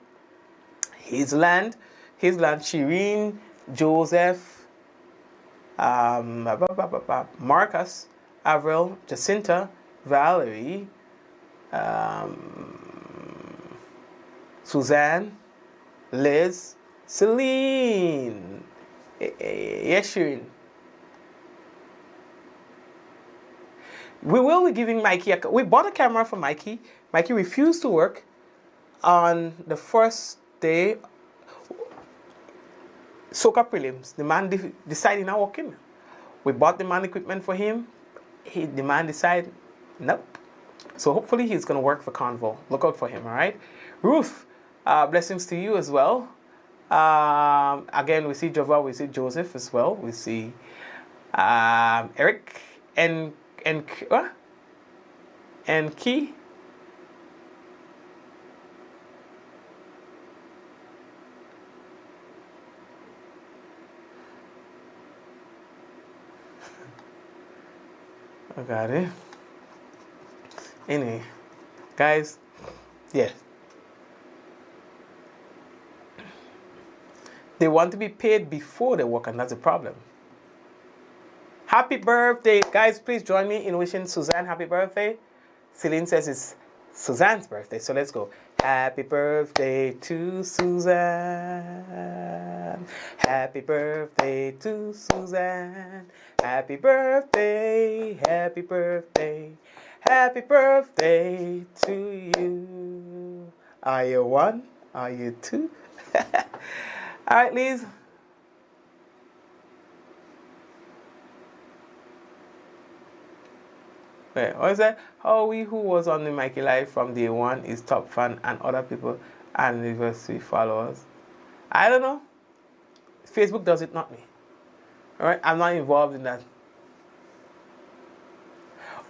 [SPEAKER 7] Hazeland, Shireen, Joseph, Marcus, Avril, Jacinta, Valerie, Suzanne, Liz, Celine. Yes, Shireen. We will be giving Mikey we bought a camera for Mikey. Mikey refused to work on the first day. Soca prelims. The man decided not working. We bought the man equipment for him. The man decided, nope. So hopefully he's going to work for Convo. Look out for him, all right? Ruth, blessings to you as well. Again, we see Java, we see Joseph as well. We see Eric and Key. I got it. Anyway, guys, yeah. They want to be paid before they work, and that's a problem. Happy birthday. Guys, please join me in wishing Suzanne happy birthday. Celine says it's Suzanne's birthday, so let's go. Happy birthday to Suzanne. Happy birthday to Suzanne. Happy birthday, happy birthday, happy birthday to you. Are you one? Are you two? All right, Liz. Wait, what is that? Howie, who was on the Mikey Live from day one, is top fan and other people and university followers. I don't know. Facebook does it, not me. All right, I'm not involved in that.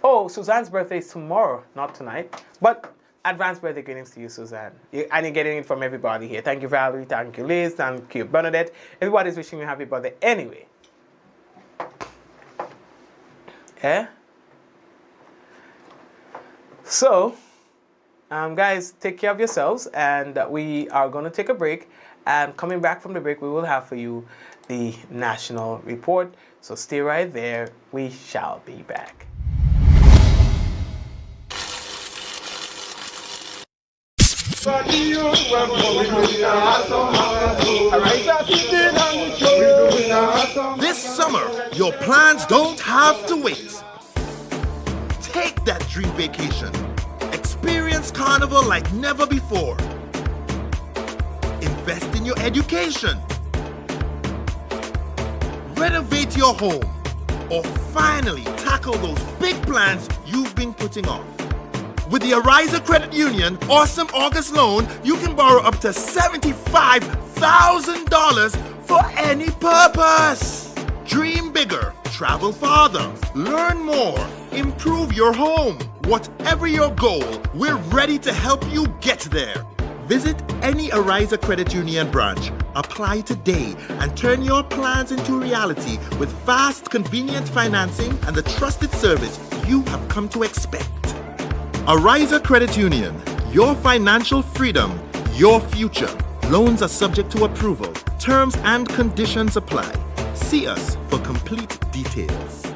[SPEAKER 7] Oh, Suzanne's birthday is tomorrow, not tonight. But advanced birthday greetings to you, Suzanne. And you're getting it from everybody here. Thank you, Valerie. Thank you, Liz. Thank you, Bernadette. Everybody's wishing you a happy birthday anyway. Yeah? So, guys, take care of yourselves. And we are going to take a break. And coming back from the break, we will have for you the national report. So stay right there. We shall be back.
[SPEAKER 1] This summer, your plans don't have to wait. Take that dream vacation. Experience Carnival like never before. Invest in your education. Renovate your home. Or finally tackle those big plans you've been putting off. With the Ariza Credit Union Awesome August Loan, you can borrow up to $75,000 for any purpose. Dream bigger, travel farther, learn more, improve your home. Whatever your goal, we're ready to help you get there. Visit any Ariza Credit Union branch, apply today, and turn your plans into reality with fast, convenient financing and the trusted service you have come to expect. Ariza Credit Union, your financial freedom, your future. Loans are subject to approval. Terms and conditions apply. See us for complete details.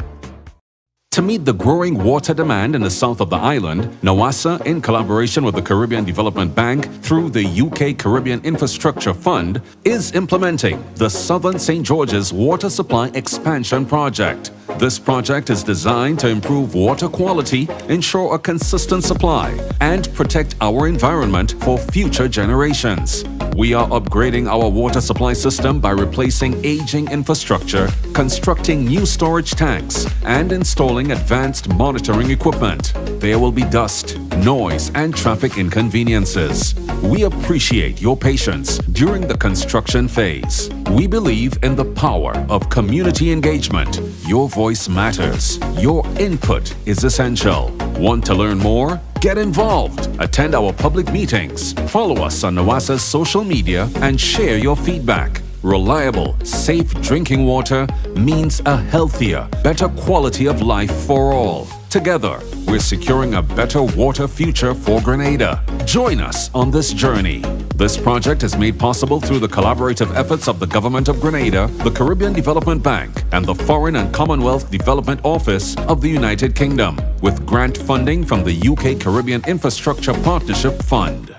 [SPEAKER 9] To meet the growing water demand in the south of the island, NAWASA, in collaboration with the Caribbean Development Bank through the UK Caribbean Infrastructure Fund, is implementing the Southern St. George's Water Supply Expansion Project. This project is designed to improve water quality, ensure a consistent supply, and protect our environment for future generations. We are upgrading our water supply system by replacing aging infrastructure, constructing new storage tanks, and installing advanced monitoring equipment. there will be dust, noise, and traffic inconveniences. We appreciate your patience during the construction phase. We believe in the power of community engagement. Your voice matters. Your input is essential. Want to learn more? Get involved. Attend our public meetings. Follow us on NOASA's social media and share your feedback. Reliable, safe drinking water means a healthier, better quality of life for all. Together, we're securing a better water future for Grenada. Join us on this journey. This project is made possible through the collaborative efforts of the Government of Grenada, the Caribbean Development Bank, and the Foreign and Commonwealth Development Office of the United Kingdom, with grant funding from the UK Caribbean Infrastructure Partnership Fund.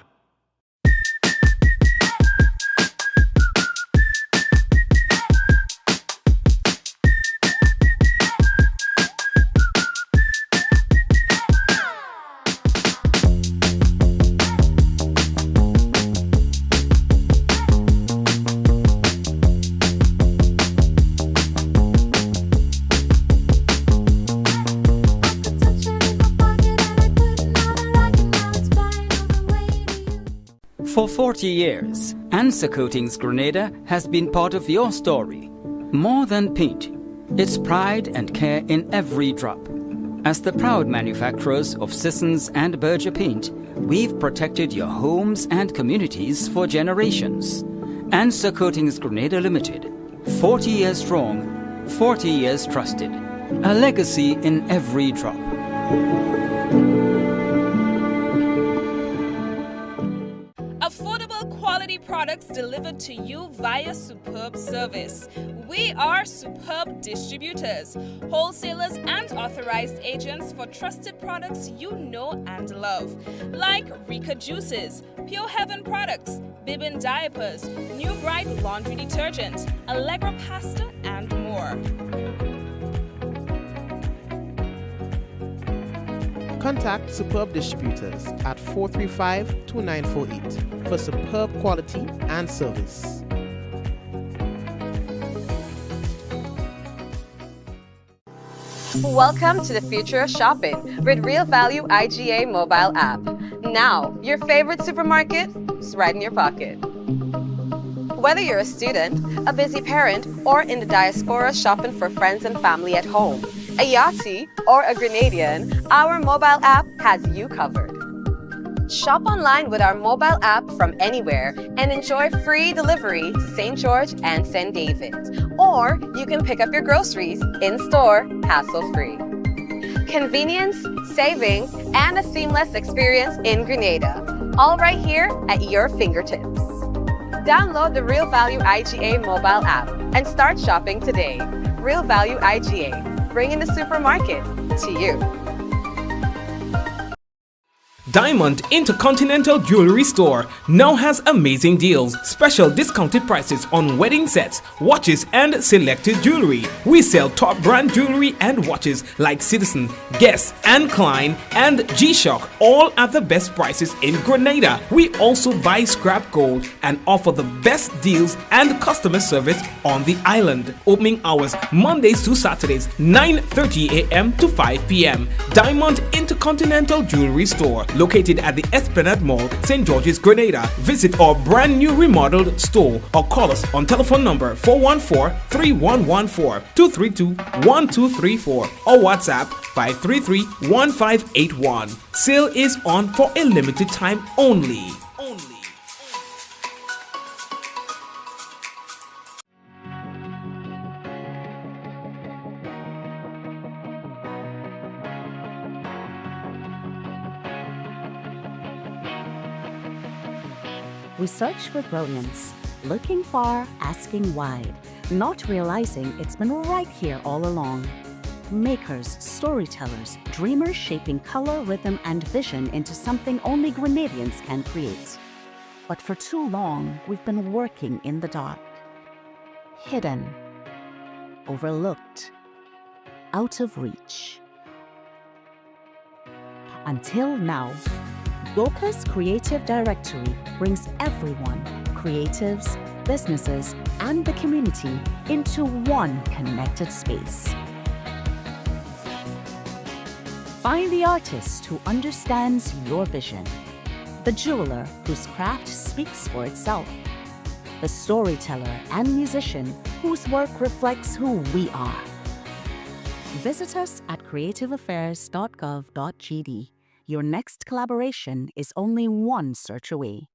[SPEAKER 2] For 40 years, Answer Coatings Grenada has been part of your story. More than paint, it's pride and care in every drop. As the proud manufacturers of Sissons and Berger paint, we've protected your homes and communities for generations. Answer Coatings Grenada Limited, 40 years strong, 40 years trusted. A legacy in every drop.
[SPEAKER 3] Affordable quality products delivered to you via superb service. We are superb distributors, wholesalers and authorized agents for trusted products you know and love. Like Rika Juices, Pure Heaven products, Bibin diapers, New Bright laundry detergent, Allegra pasta and more.
[SPEAKER 4] Contact Superb Distributors at 435-2948 for superb quality and service.
[SPEAKER 5] Welcome to the future of shopping with Real Value IGA mobile app. Now, your favorite supermarket is right in your pocket. Whether you're a student, a busy parent, or in the diaspora shopping for friends and family at home, a Yachty, or a Grenadian, our mobile app has you covered. Shop online with our mobile app from anywhere and enjoy free delivery to St. George and St. David. Or you can pick up your groceries in-store, hassle-free. Convenience, savings, and a seamless experience in Grenada. All right here at your fingertips. Download the Real Value IGA mobile app and start shopping today. Real Value IGA, bringing the supermarket to you.
[SPEAKER 8] Diamond Intercontinental Jewelry Store now has amazing deals, special discounted prices on wedding sets, watches, and selected jewelry. We sell top brand jewelry and watches like Citizen, Guess, and Klein, and G-Shock, all at the best prices in Grenada. We also buy scrap gold and offer the best deals and customer service on the island. Opening hours Mondays to Saturdays, 9:30 a.m. to 5 p.m. Diamond Intercontinental Jewelry Store, located at the Esplanade Mall, St. George's, Grenada. Visit our brand new remodeled store or call us on telephone number 414-3114, 232-1234 or WhatsApp 533-1581. Sale is on for a limited time only.
[SPEAKER 6] We search for brilliance, looking far, asking wide, not realizing it's been right here all along. Makers, storytellers, dreamers shaping color, rhythm, and vision into something only Grenadians can create. But for too long, we've been working in the dark. Hidden, overlooked, out of reach. Until now, Goka's Creative Directory brings everyone, creatives, businesses, and the community into one connected space. Find the artist who understands your vision. The jeweler whose craft speaks for itself. The storyteller and musician whose work reflects who we are. Visit us at creativeaffairs.gov.gd. Your next collaboration is only one search away.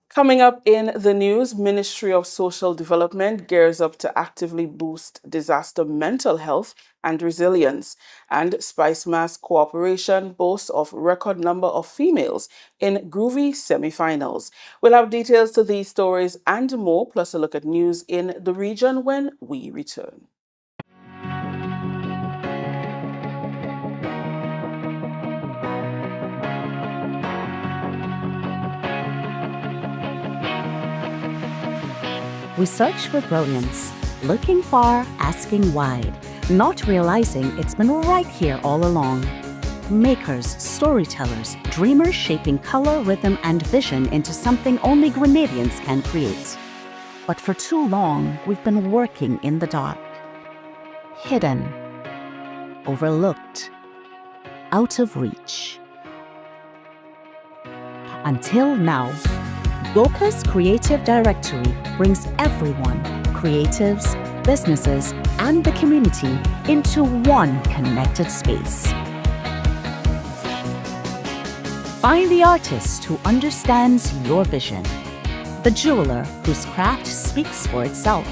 [SPEAKER 7] Coming up in the news, Ministry of Social Development gears up to actively boost disaster mental health and resilience. And Spice Mass Cooperation boasts of record number of females in groovy semi-finals. We'll have details to these stories and more, plus a look at news in the region when we return.
[SPEAKER 6] We search for brilliance, looking far, asking wide, not realizing it's been right here all along. Makers, storytellers, dreamers shaping color, rhythm, and vision into something only Grenadians can create. But for too long, we've been working in the dark. Hidden, overlooked, out of reach. Until now, Goka's Creative Directory brings everyone, creatives, businesses, and the community into one connected space. Find the artist who understands your vision. The jeweler whose craft speaks for itself.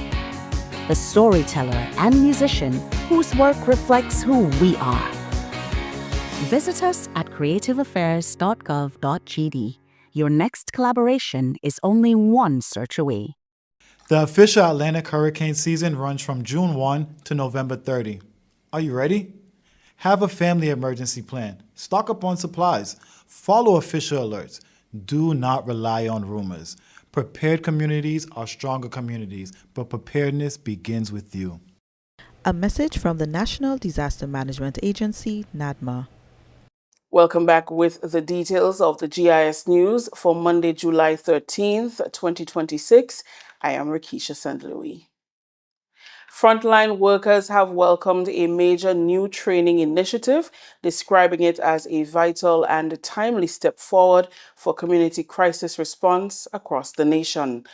[SPEAKER 6] The storyteller and musician whose work reflects who we are. Visit us at creativeaffairs.gov.gd. Your next collaboration is only one search away.
[SPEAKER 10] The official Atlantic hurricane season runs from June 1 to November 30. Are you ready? Have a family emergency plan. Stock up on supplies. Follow official alerts. Do not rely on rumors. Prepared communities are stronger communities, but preparedness begins with you.
[SPEAKER 11] A message from the National Disaster Management Agency, NADMA.
[SPEAKER 7] Welcome back with the details of the GIS news for Monday, July 13th, 2026. I am Rakisha St. Louis. Frontline workers have welcomed a major new training initiative, describing it as a vital and timely step forward for community crisis response across the nation.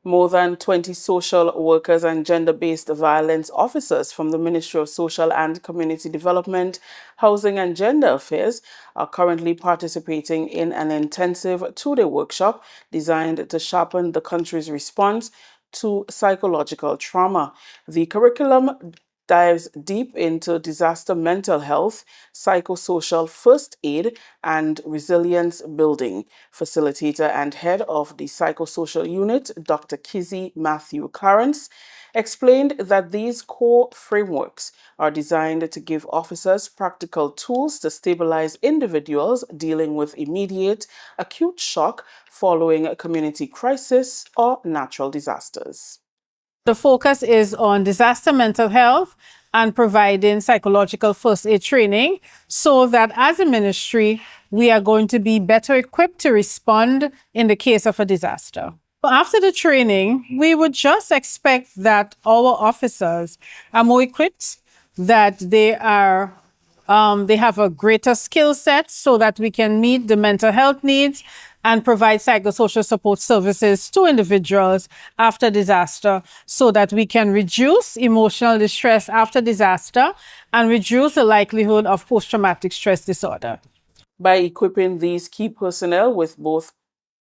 [SPEAKER 7] More than 20 social workers and gender-based violence officers from the Ministry of Social and Community Development, Housing and Gender Affairs are currently participating in an intensive two-day workshop designed to sharpen the country's response to psychological trauma. The curriculum dives deep into disaster mental health, psychosocial first aid, and resilience building. Facilitator and head of the psychosocial unit, Dr. Kizzy Matthew Clarence, explained that these core frameworks are designed to give officers practical tools to stabilize individuals dealing with immediate, acute shock following a community crisis or natural disasters.
[SPEAKER 12] The focus is on disaster mental health and providing psychological first aid training so that as a ministry, we are going to be better equipped to respond in the case of a disaster. After the training, we would just expect that our officers are more equipped, that they have a greater skill set so that we can meet the mental health needs and provide psychosocial support services to individuals after disaster so that we can reduce emotional distress after disaster and reduce the likelihood of post-traumatic stress disorder.
[SPEAKER 7] By equipping these key personnel with both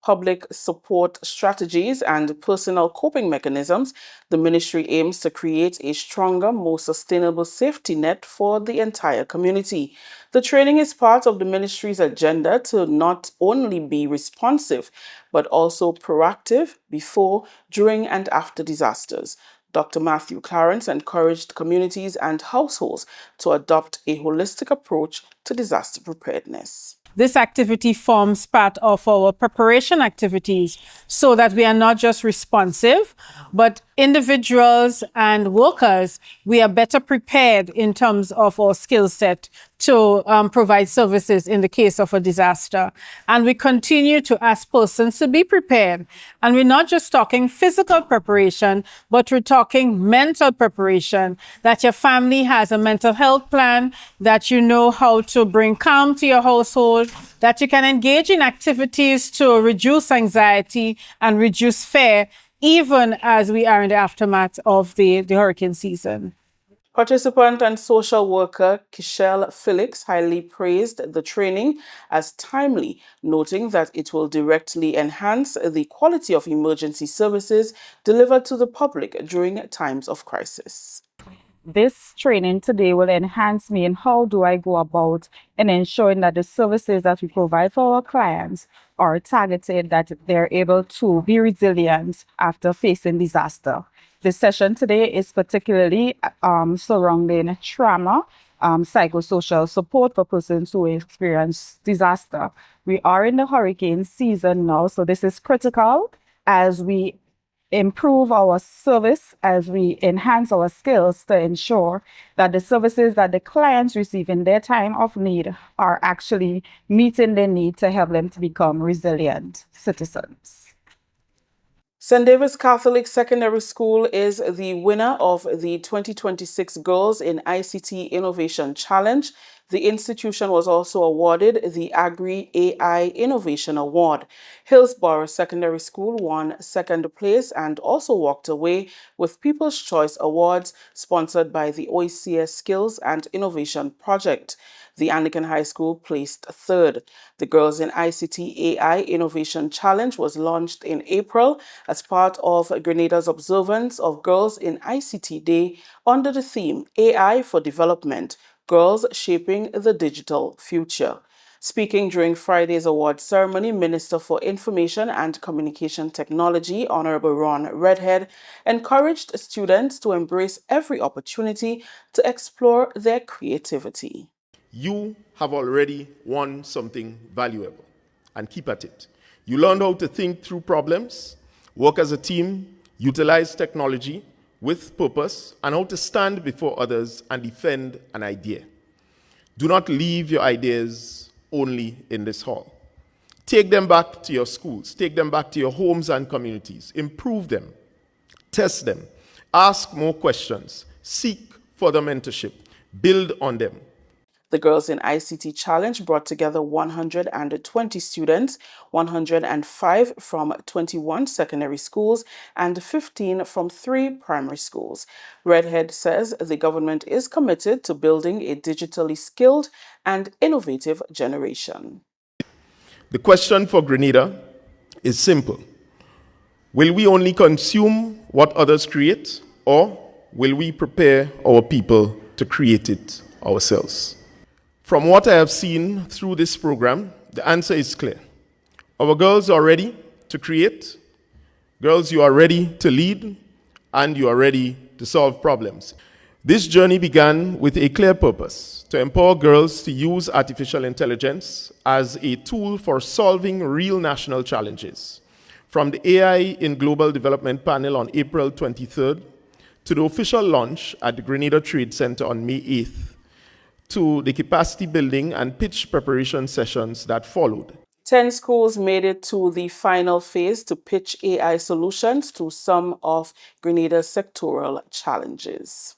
[SPEAKER 7] public support strategies and personal coping mechanisms, the ministry aims to create a stronger, more sustainable safety net for the entire community. The training is part of the ministry's agenda to not only be responsive, but also proactive before, during, and after disasters. Dr. Matthew Clarence encouraged communities and households to adopt a holistic approach to disaster preparedness.
[SPEAKER 12] this activity forms part of our preparation activities so that we are not just responsive, but individuals and workers, we are better prepared in terms of our skill set to provide services in the case of a disaster. And we continue to ask persons to be prepared. And we're not just talking physical preparation, but we're talking mental preparation, that your family has a mental health plan, that you know how to bring calm to your household, that you can engage in activities to reduce anxiety and reduce fear, even as we are in the aftermath of the hurricane season.
[SPEAKER 7] Participant and social worker Kishelle Felix highly praised the training as timely, noting that it will directly enhance the quality of emergency services delivered to the public during times of crisis.
[SPEAKER 13] This training today will enhance me in how do I go about in ensuring that the services that we provide for our clients are targeted, that they're able to be resilient after facing disaster. The session today is particularly surrounding trauma, psychosocial support for persons who experience disaster. We are in the hurricane season now, so this is critical as we improve our service, as we enhance our skills to ensure that the services that the clients receive in their time of need are actually meeting their need to help them to become resilient citizens.
[SPEAKER 7] St. David's Catholic Secondary School is the winner of the 2026 Girls in ICT Innovation Challenge. The institution was also awarded the Agri AI Innovation Award. Hillsborough Secondary School won second place and also walked away with People's Choice Awards sponsored by the OECS Skills and Innovation Project. The Anglican High School placed third. The Girls in ICT AI Innovation Challenge was launched in April as part of Grenada's observance of Girls in ICT Day under the theme AI for Development, Girls Shaping the Digital Future. Speaking during Friday's award ceremony, Minister for Information and Communication Technology, Honorable Ron Redhead, encouraged students to embrace every opportunity to explore their creativity.
[SPEAKER 14] You have already won something valuable, and keep at it. You learned how to think through problems, work as a team, utilize technology with purpose, and how to stand before others and defend an idea. Do not leave your ideas only in this hall. Take them back to your schools, take them back to your homes and communities, improve them, test them, ask more questions, seek further mentorship, build on them.
[SPEAKER 7] The Girls in ICT Challenge brought together 120 students, 105 from 21 secondary schools and 15 from 3 primary schools. Redhead says the government is committed to building a digitally skilled and innovative generation.
[SPEAKER 14] The question for Grenada is simple. Will we only consume what others create, or will we prepare our people to create it ourselves? From what I have seen through this program, the answer is clear. Our girls are ready to create. Girls, you are ready to lead, and you are ready to solve problems. This journey began with a clear purpose: to empower girls to use artificial intelligence as a tool for solving real national challenges. From the AI in Global Development panel on April 23rd, to the official launch at the Grenada Trade Center on May 8th, to the capacity building and pitch preparation sessions that followed.
[SPEAKER 7] 10 schools made it to the final phase to pitch AI solutions to some of Grenada's sectoral challenges.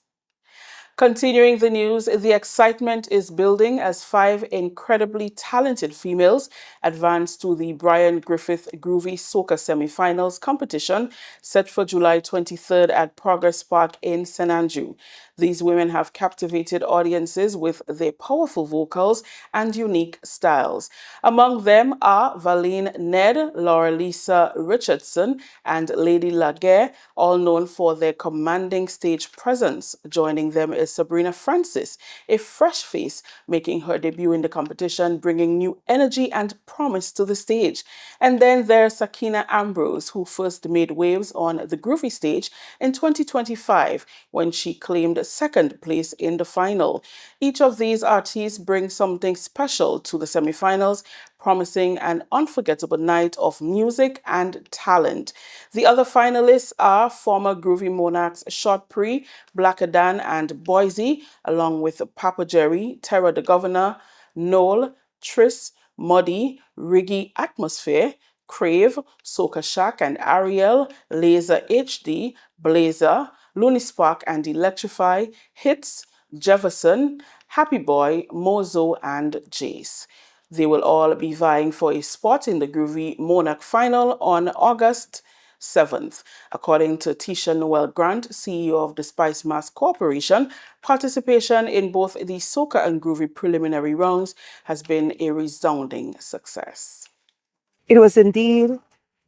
[SPEAKER 7] Continuing the news, the excitement is building as 5 incredibly talented females advance to the Brian Griffith Groovy Soca Semi-Finals competition set for July 23rd at Progress Park in St. Andrew. These women have captivated audiences with their powerful vocals and unique styles. Among them are Valine Ned, Laura Lisa Richardson, and Lady Laguerre, all known for their commanding stage presence. Joining them is
[SPEAKER 15] is Sabrina Francis, a fresh face, making her debut in the competition, bringing new energy and promise to the stage. And then there's Sakina Ambrose, who first made waves on the Groovy stage in 2025 when she claimed second place in the final. Each of these artists brings something special to the semi-finals, promising an unforgettable night of music and talent. The other finalists are former Groovy Monarchs Short Pre, Blacker Dan and Boise, along with Papa Jerry, Terror the Governor, Noel, Triss, Muddy, Riggy Atmosphere, Crave, Soca Shack and Ariel, Laser HD, Blazer, Looney Spark and Electrify, Hits, Jefferson, Happy Boy, Mozo and Jace. They will all be vying for a spot in the Groovy Monarch final on August 7th. According to Tisha Noel Grant, CEO of the Spice Mass Corporation, participation in both the Soca and Groovy preliminary rounds has been a resounding success.
[SPEAKER 16] It was indeed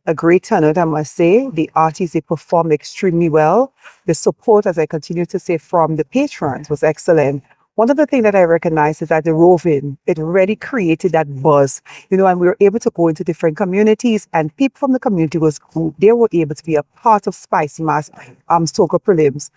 [SPEAKER 16] a great turnout, I must say. The artists, they performed extremely well. The support, as I continue to say, from the patrons was excellent. One of the things that I recognize is that the roving, it already created that buzz, and we were able to go into different communities, and people from the community they were able to be a part of Spice Mass Soca prelims.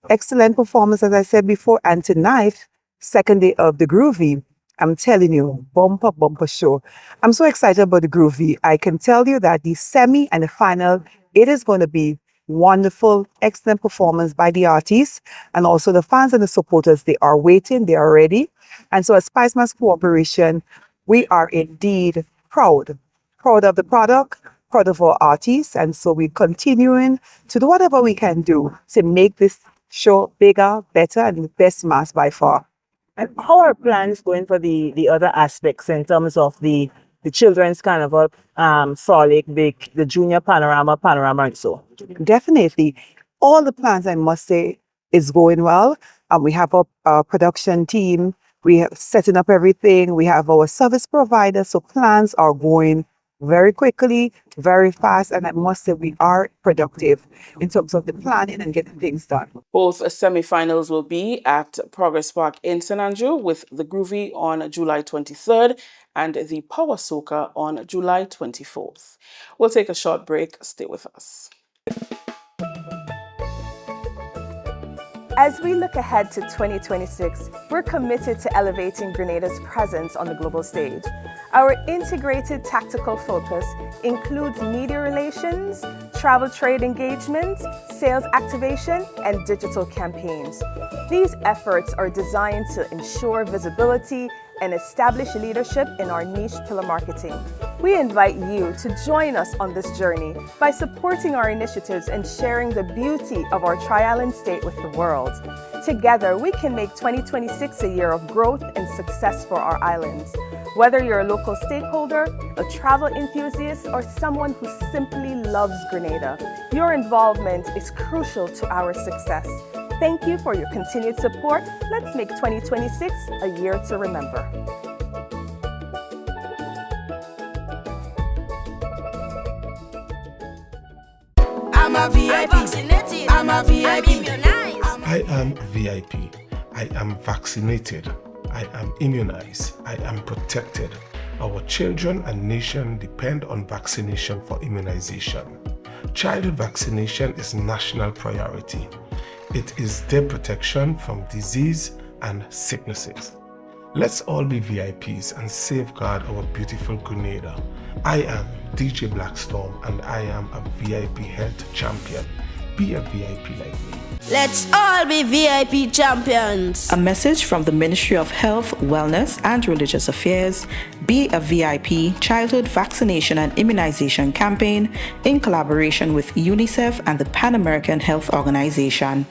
[SPEAKER 16] Excellent performance, as I said before, and tonight, second day of the Groovy, I'm telling you, bumper show. I'm so excited about the Groovy. I can tell you that the semi and the final, it is going to be wonderful, excellent performance by the artists, and also the fans and the supporters. They are waiting, they are ready. And so at Spice Mass Corporation, we are indeed proud of the product, proud of our artists. And so we're continuing to do whatever we can do to make this show bigger, better, and the best mass by far.
[SPEAKER 17] And how are plans going for the other aspects in terms of the children's carnival, frolic, the junior panorama, and so?
[SPEAKER 16] Definitely. All the plans, I must say, is going well. We have our production team. We have setting up everything. We have our service provider. So plans are going very quickly, very fast, and I must say we are productive in terms of the planning and getting things done.
[SPEAKER 15] Both semi-finals will be at Progress Park in St. Andrew, with the Groovy on July 23rd and the Power Soca on July 24th. We'll take a short break. Stay with us.
[SPEAKER 18] As we look ahead to 2026, we're committed to elevating Grenada's presence on the global stage. Our integrated tactical focus includes media relations, travel trade engagement, sales activation, and digital campaigns. These efforts are designed to ensure visibility and establish leadership in our niche pillar marketing. We invite you to join us on this journey by supporting our initiatives and sharing the beauty of our Tri-Island state with the world. Together, we can make 2026 a year of growth and success for our islands. Whether you're a local stakeholder, a travel enthusiast, or someone who simply loves Grenada, your involvement is crucial to our success. Thank you for your continued support. Let's make 2026 a year to remember.
[SPEAKER 19] I'm a VIP. I'm a VIP.
[SPEAKER 20] I am VIP. I am vaccinated. I am immunized. I am protected. Our children and nation depend on vaccination for immunization. Childhood vaccination is national priority. It is their protection from disease and sicknesses. Let's all be VIPs and safeguard our beautiful Grenada. I am DJ Blackstorm and I am a VIP health champion. Be a VIP like me.
[SPEAKER 19] Let's all be VIP champions.
[SPEAKER 11] A message from the Ministry of Health, Wellness and Religious Affairs, Be a VIP Childhood Vaccination and Immunization Campaign in collaboration with UNICEF and the Pan American Health Organization.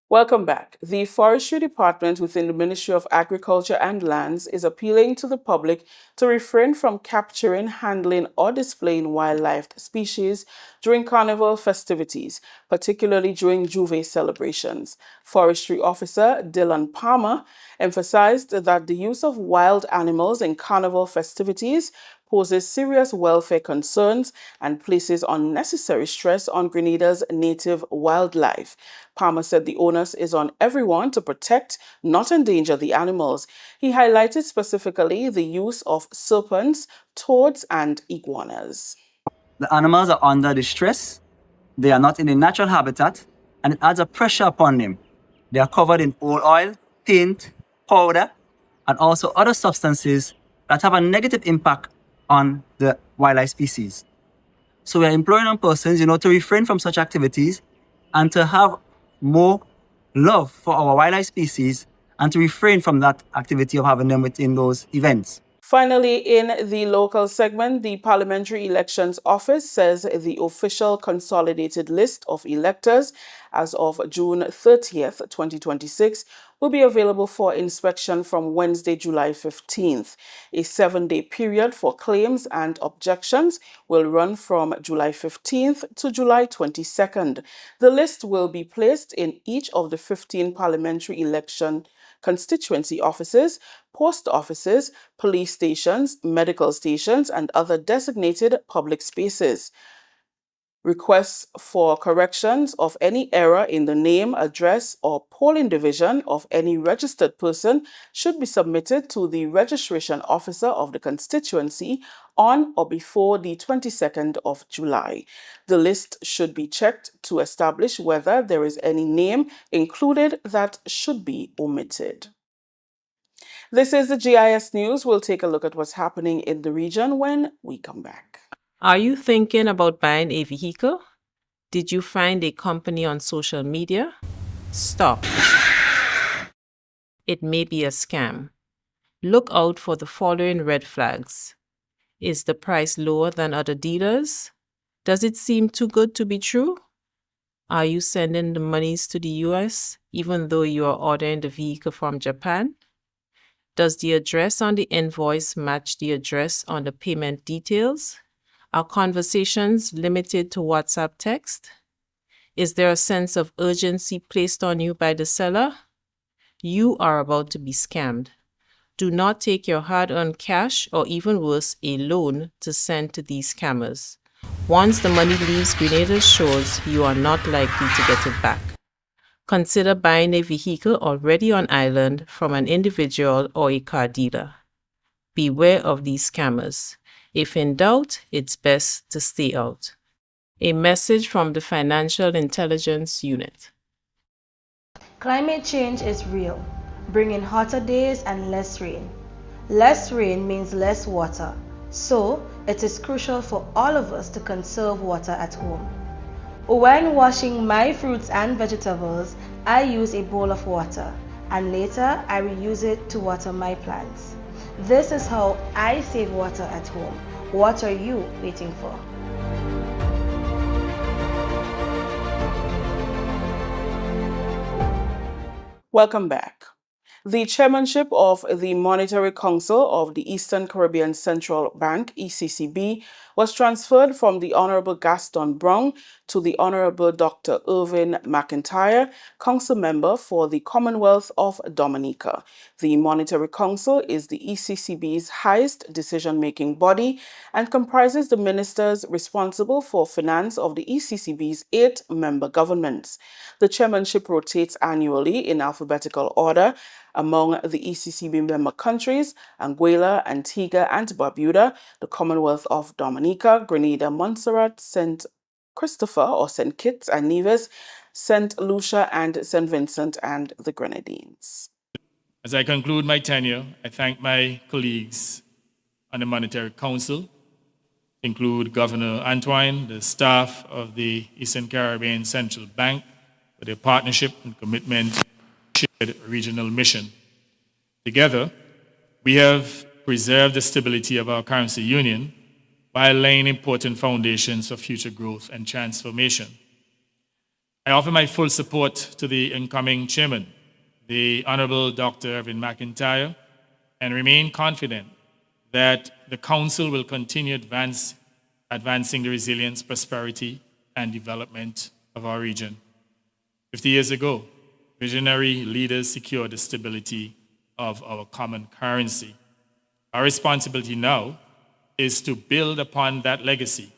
[SPEAKER 15] Welcome back. The Forestry Department within the Ministry of Agriculture and Lands is appealing to the public to refrain from capturing, handling, or displaying wildlife species during carnival festivities, particularly during Juve celebrations. Forestry Officer Dylan Palmer emphasized that the use of wild animals in carnival festivities poses serious welfare concerns and places unnecessary stress on Grenada's native wildlife. Palmer said the onus is on everyone to protect, not endanger the animals. He highlighted specifically the use of serpents, toads, and iguanas.
[SPEAKER 21] The animals are under distress, they are not in a natural habitat, and it adds a pressure upon them. They are covered in oil, paint, powder, and also other substances that have a negative impact on the wildlife species. So we are imploring on persons, to refrain from such activities and to have more love for our wildlife species and to refrain from that activity of having them within those events.
[SPEAKER 15] Finally, in the local segment, the Parliamentary Elections Office says the official consolidated list of electors as of June 30th, 2026 will be available for inspection from Wednesday, July 15th. A 7-day period for claims and objections will run from July 15th to July 22nd. The list will be placed in each of the 15 parliamentary election constituency offices, post offices, police stations, medical stations, and other designated public spaces. Requests for corrections of any error in the name, address, or polling division of any registered person should be submitted to the registration officer of the constituency on or before the 22nd of July. The list should be checked to establish whether there is any name included that should be omitted. This is the GIS News. We'll take a look at what's happening in the region when we come back.
[SPEAKER 22] Are you thinking about buying a vehicle? Did you find a company on social media? Stop. It may be a scam. Look out for the following red flags. Is the price lower than other dealers? Does it seem too good to be true? Are you sending the monies to the US even though you are ordering the vehicle from Japan? Does the address on the invoice match the address on the payment details? Are conversations limited to WhatsApp text? Is there a sense of urgency placed on you by the seller? You are about to be scammed. Do not take your hard-earned cash or even worse, a loan to send to these scammers. Once the money leaves Grenada's shores, you are not likely to get it back. Consider buying a vehicle already on island from an individual or a car dealer. Beware of these scammers. If in doubt, it's best to stay out. A message from the Financial Intelligence Unit.
[SPEAKER 23] Climate change is real, bringing hotter days and less rain. Less rain means less water, so it is crucial for all of us to conserve water at home. When washing my fruits and vegetables, I use a bowl of water, and later I reuse it to water my plants. This is how I save water at home. What are you waiting for?
[SPEAKER 15] Welcome back. The chairmanship of the Monetary Council of the Eastern Caribbean Central Bank, ECCB, was transferred from the Honorable Gaston Brown to the Honorable Dr. Irvin McIntyre, Council Member for the Commonwealth of Dominica. The Monetary Council is the ECCB's highest decision-making body and comprises the ministers responsible for finance of the ECCB's 8 member governments. The chairmanship rotates annually in alphabetical order among the ECCB member countries: Anguilla, Antigua and Barbuda, the Commonwealth of Dominica, Grenada, Montserrat, St. Christopher or St. Kitts and Nevis, St. Lucia and St. Vincent and the Grenadines.
[SPEAKER 24] As I conclude my tenure, I thank my colleagues on the Monetary Council, include Governor Antoine, the staff of the Eastern Caribbean Central Bank, for their partnership and commitment to shared regional mission. Together, we have preserved the stability of our currency union by laying important foundations for future growth and transformation. I offer my full support to the incoming chairman, the Honorable Dr. Irvin McIntyre, and remain confident that the Council will continue advancing the resilience, prosperity, and development of our region. 50 years ago, visionary leaders secured the stability of our common currency. Our responsibility now is to build upon that legacy,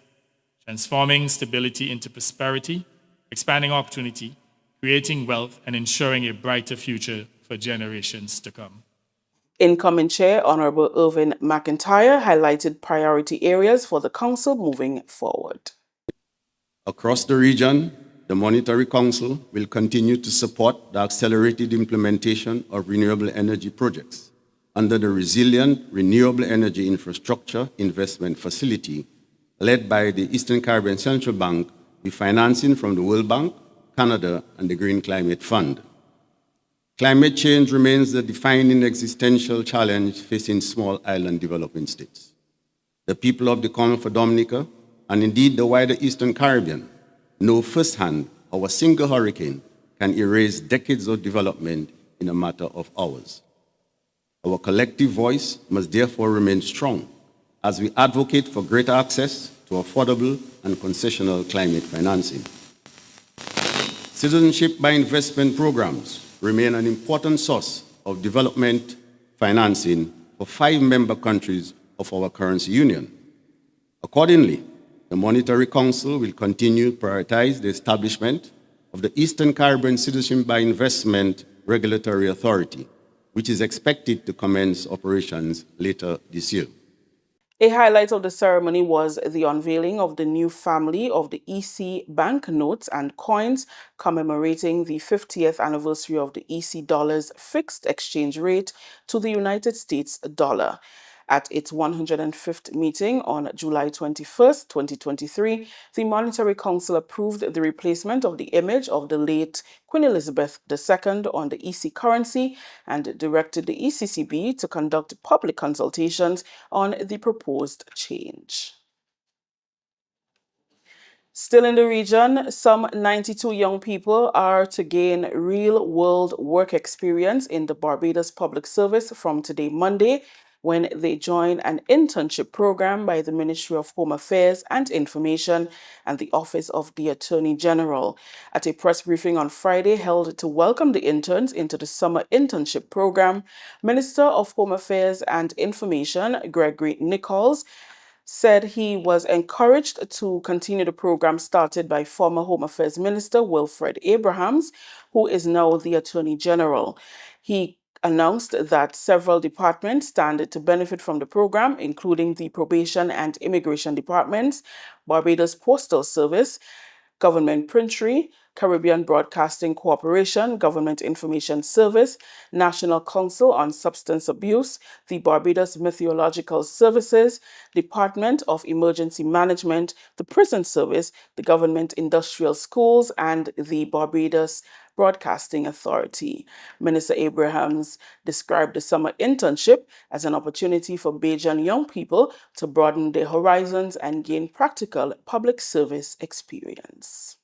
[SPEAKER 24] transforming stability into prosperity, expanding opportunity, creating wealth, and ensuring a brighter future for generations to come.
[SPEAKER 15] Incoming Chair Honorable Irvin McIntyre highlighted priority areas for the Council moving forward.
[SPEAKER 1] Across the region, the Monetary Council will continue to support the accelerated implementation of renewable energy projects under the Resilient Renewable Energy Infrastructure Investment Facility led by the Eastern Caribbean Central Bank with financing from the World Bank, Canada, and the Green Climate Fund. Climate change remains the defining existential challenge facing small island developing states. The people of the Commonwealth of Dominica, and indeed the wider Eastern Caribbean, know firsthand how a single hurricane can erase decades of development in a matter of hours. Our collective voice must therefore remain strong as we advocate for greater access to affordable and concessional climate financing. Citizenship by investment programs remain an important source of development financing for 5 member countries of our currency union. Accordingly, the Monetary Council will continue to prioritize the establishment of the Eastern Caribbean Citizenship by Investment Regulatory Authority, which is expected to commence operations later this year.
[SPEAKER 15] A highlight of the ceremony was the unveiling of the new family of the EC bank notes and coins commemorating the 50th anniversary of the EC dollar's fixed exchange rate to the United States dollar. At its 105th meeting on July 21st, 2023, the Monetary Council approved the replacement of the image of the late Queen Elizabeth II on the EC currency and directed the ECCB to conduct public consultations on the proposed change. Still in the region, some 92 young people are to gain real-world work experience in the Barbados Public Service from today, Monday, when they join an internship program by the Ministry of Home Affairs and Information and the Office of the Attorney General. At a press briefing on Friday held to welcome the interns into the summer internship program, Minister of Home Affairs and Information, Gregory Nichols, said he was encouraged to continue the program started by former Home Affairs Minister Wilfred Abrahams, who is now the Attorney General. He announced that several departments stand to benefit from the program, including the Probation and Immigration Departments, Barbados Postal Service, Government Printery, Caribbean Broadcasting Corporation, Government Information Service, National Council on Substance Abuse, the Barbados Meteorological Services, Department of Emergency Management, the Prison Service, the Government Industrial Schools, and the Barbados Broadcasting Authority. Minister Abrahams described the summer internship as an opportunity for Bajan young people to broaden their horizons and gain practical public service experience.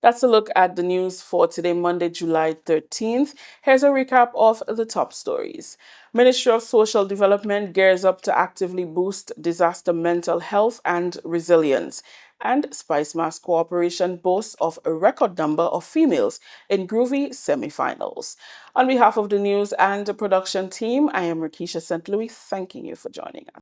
[SPEAKER 15] That's a look at the news for today, Monday, July 13th. Here's a recap of the top stories. Ministry of Social Development gears up to actively boost disaster mental health and resilience. And Spice Mass Corporation boasts of a record number of females in Groovy semifinals. On behalf of the news and the production team, I am Rakisha St. Louis, thanking you for joining us.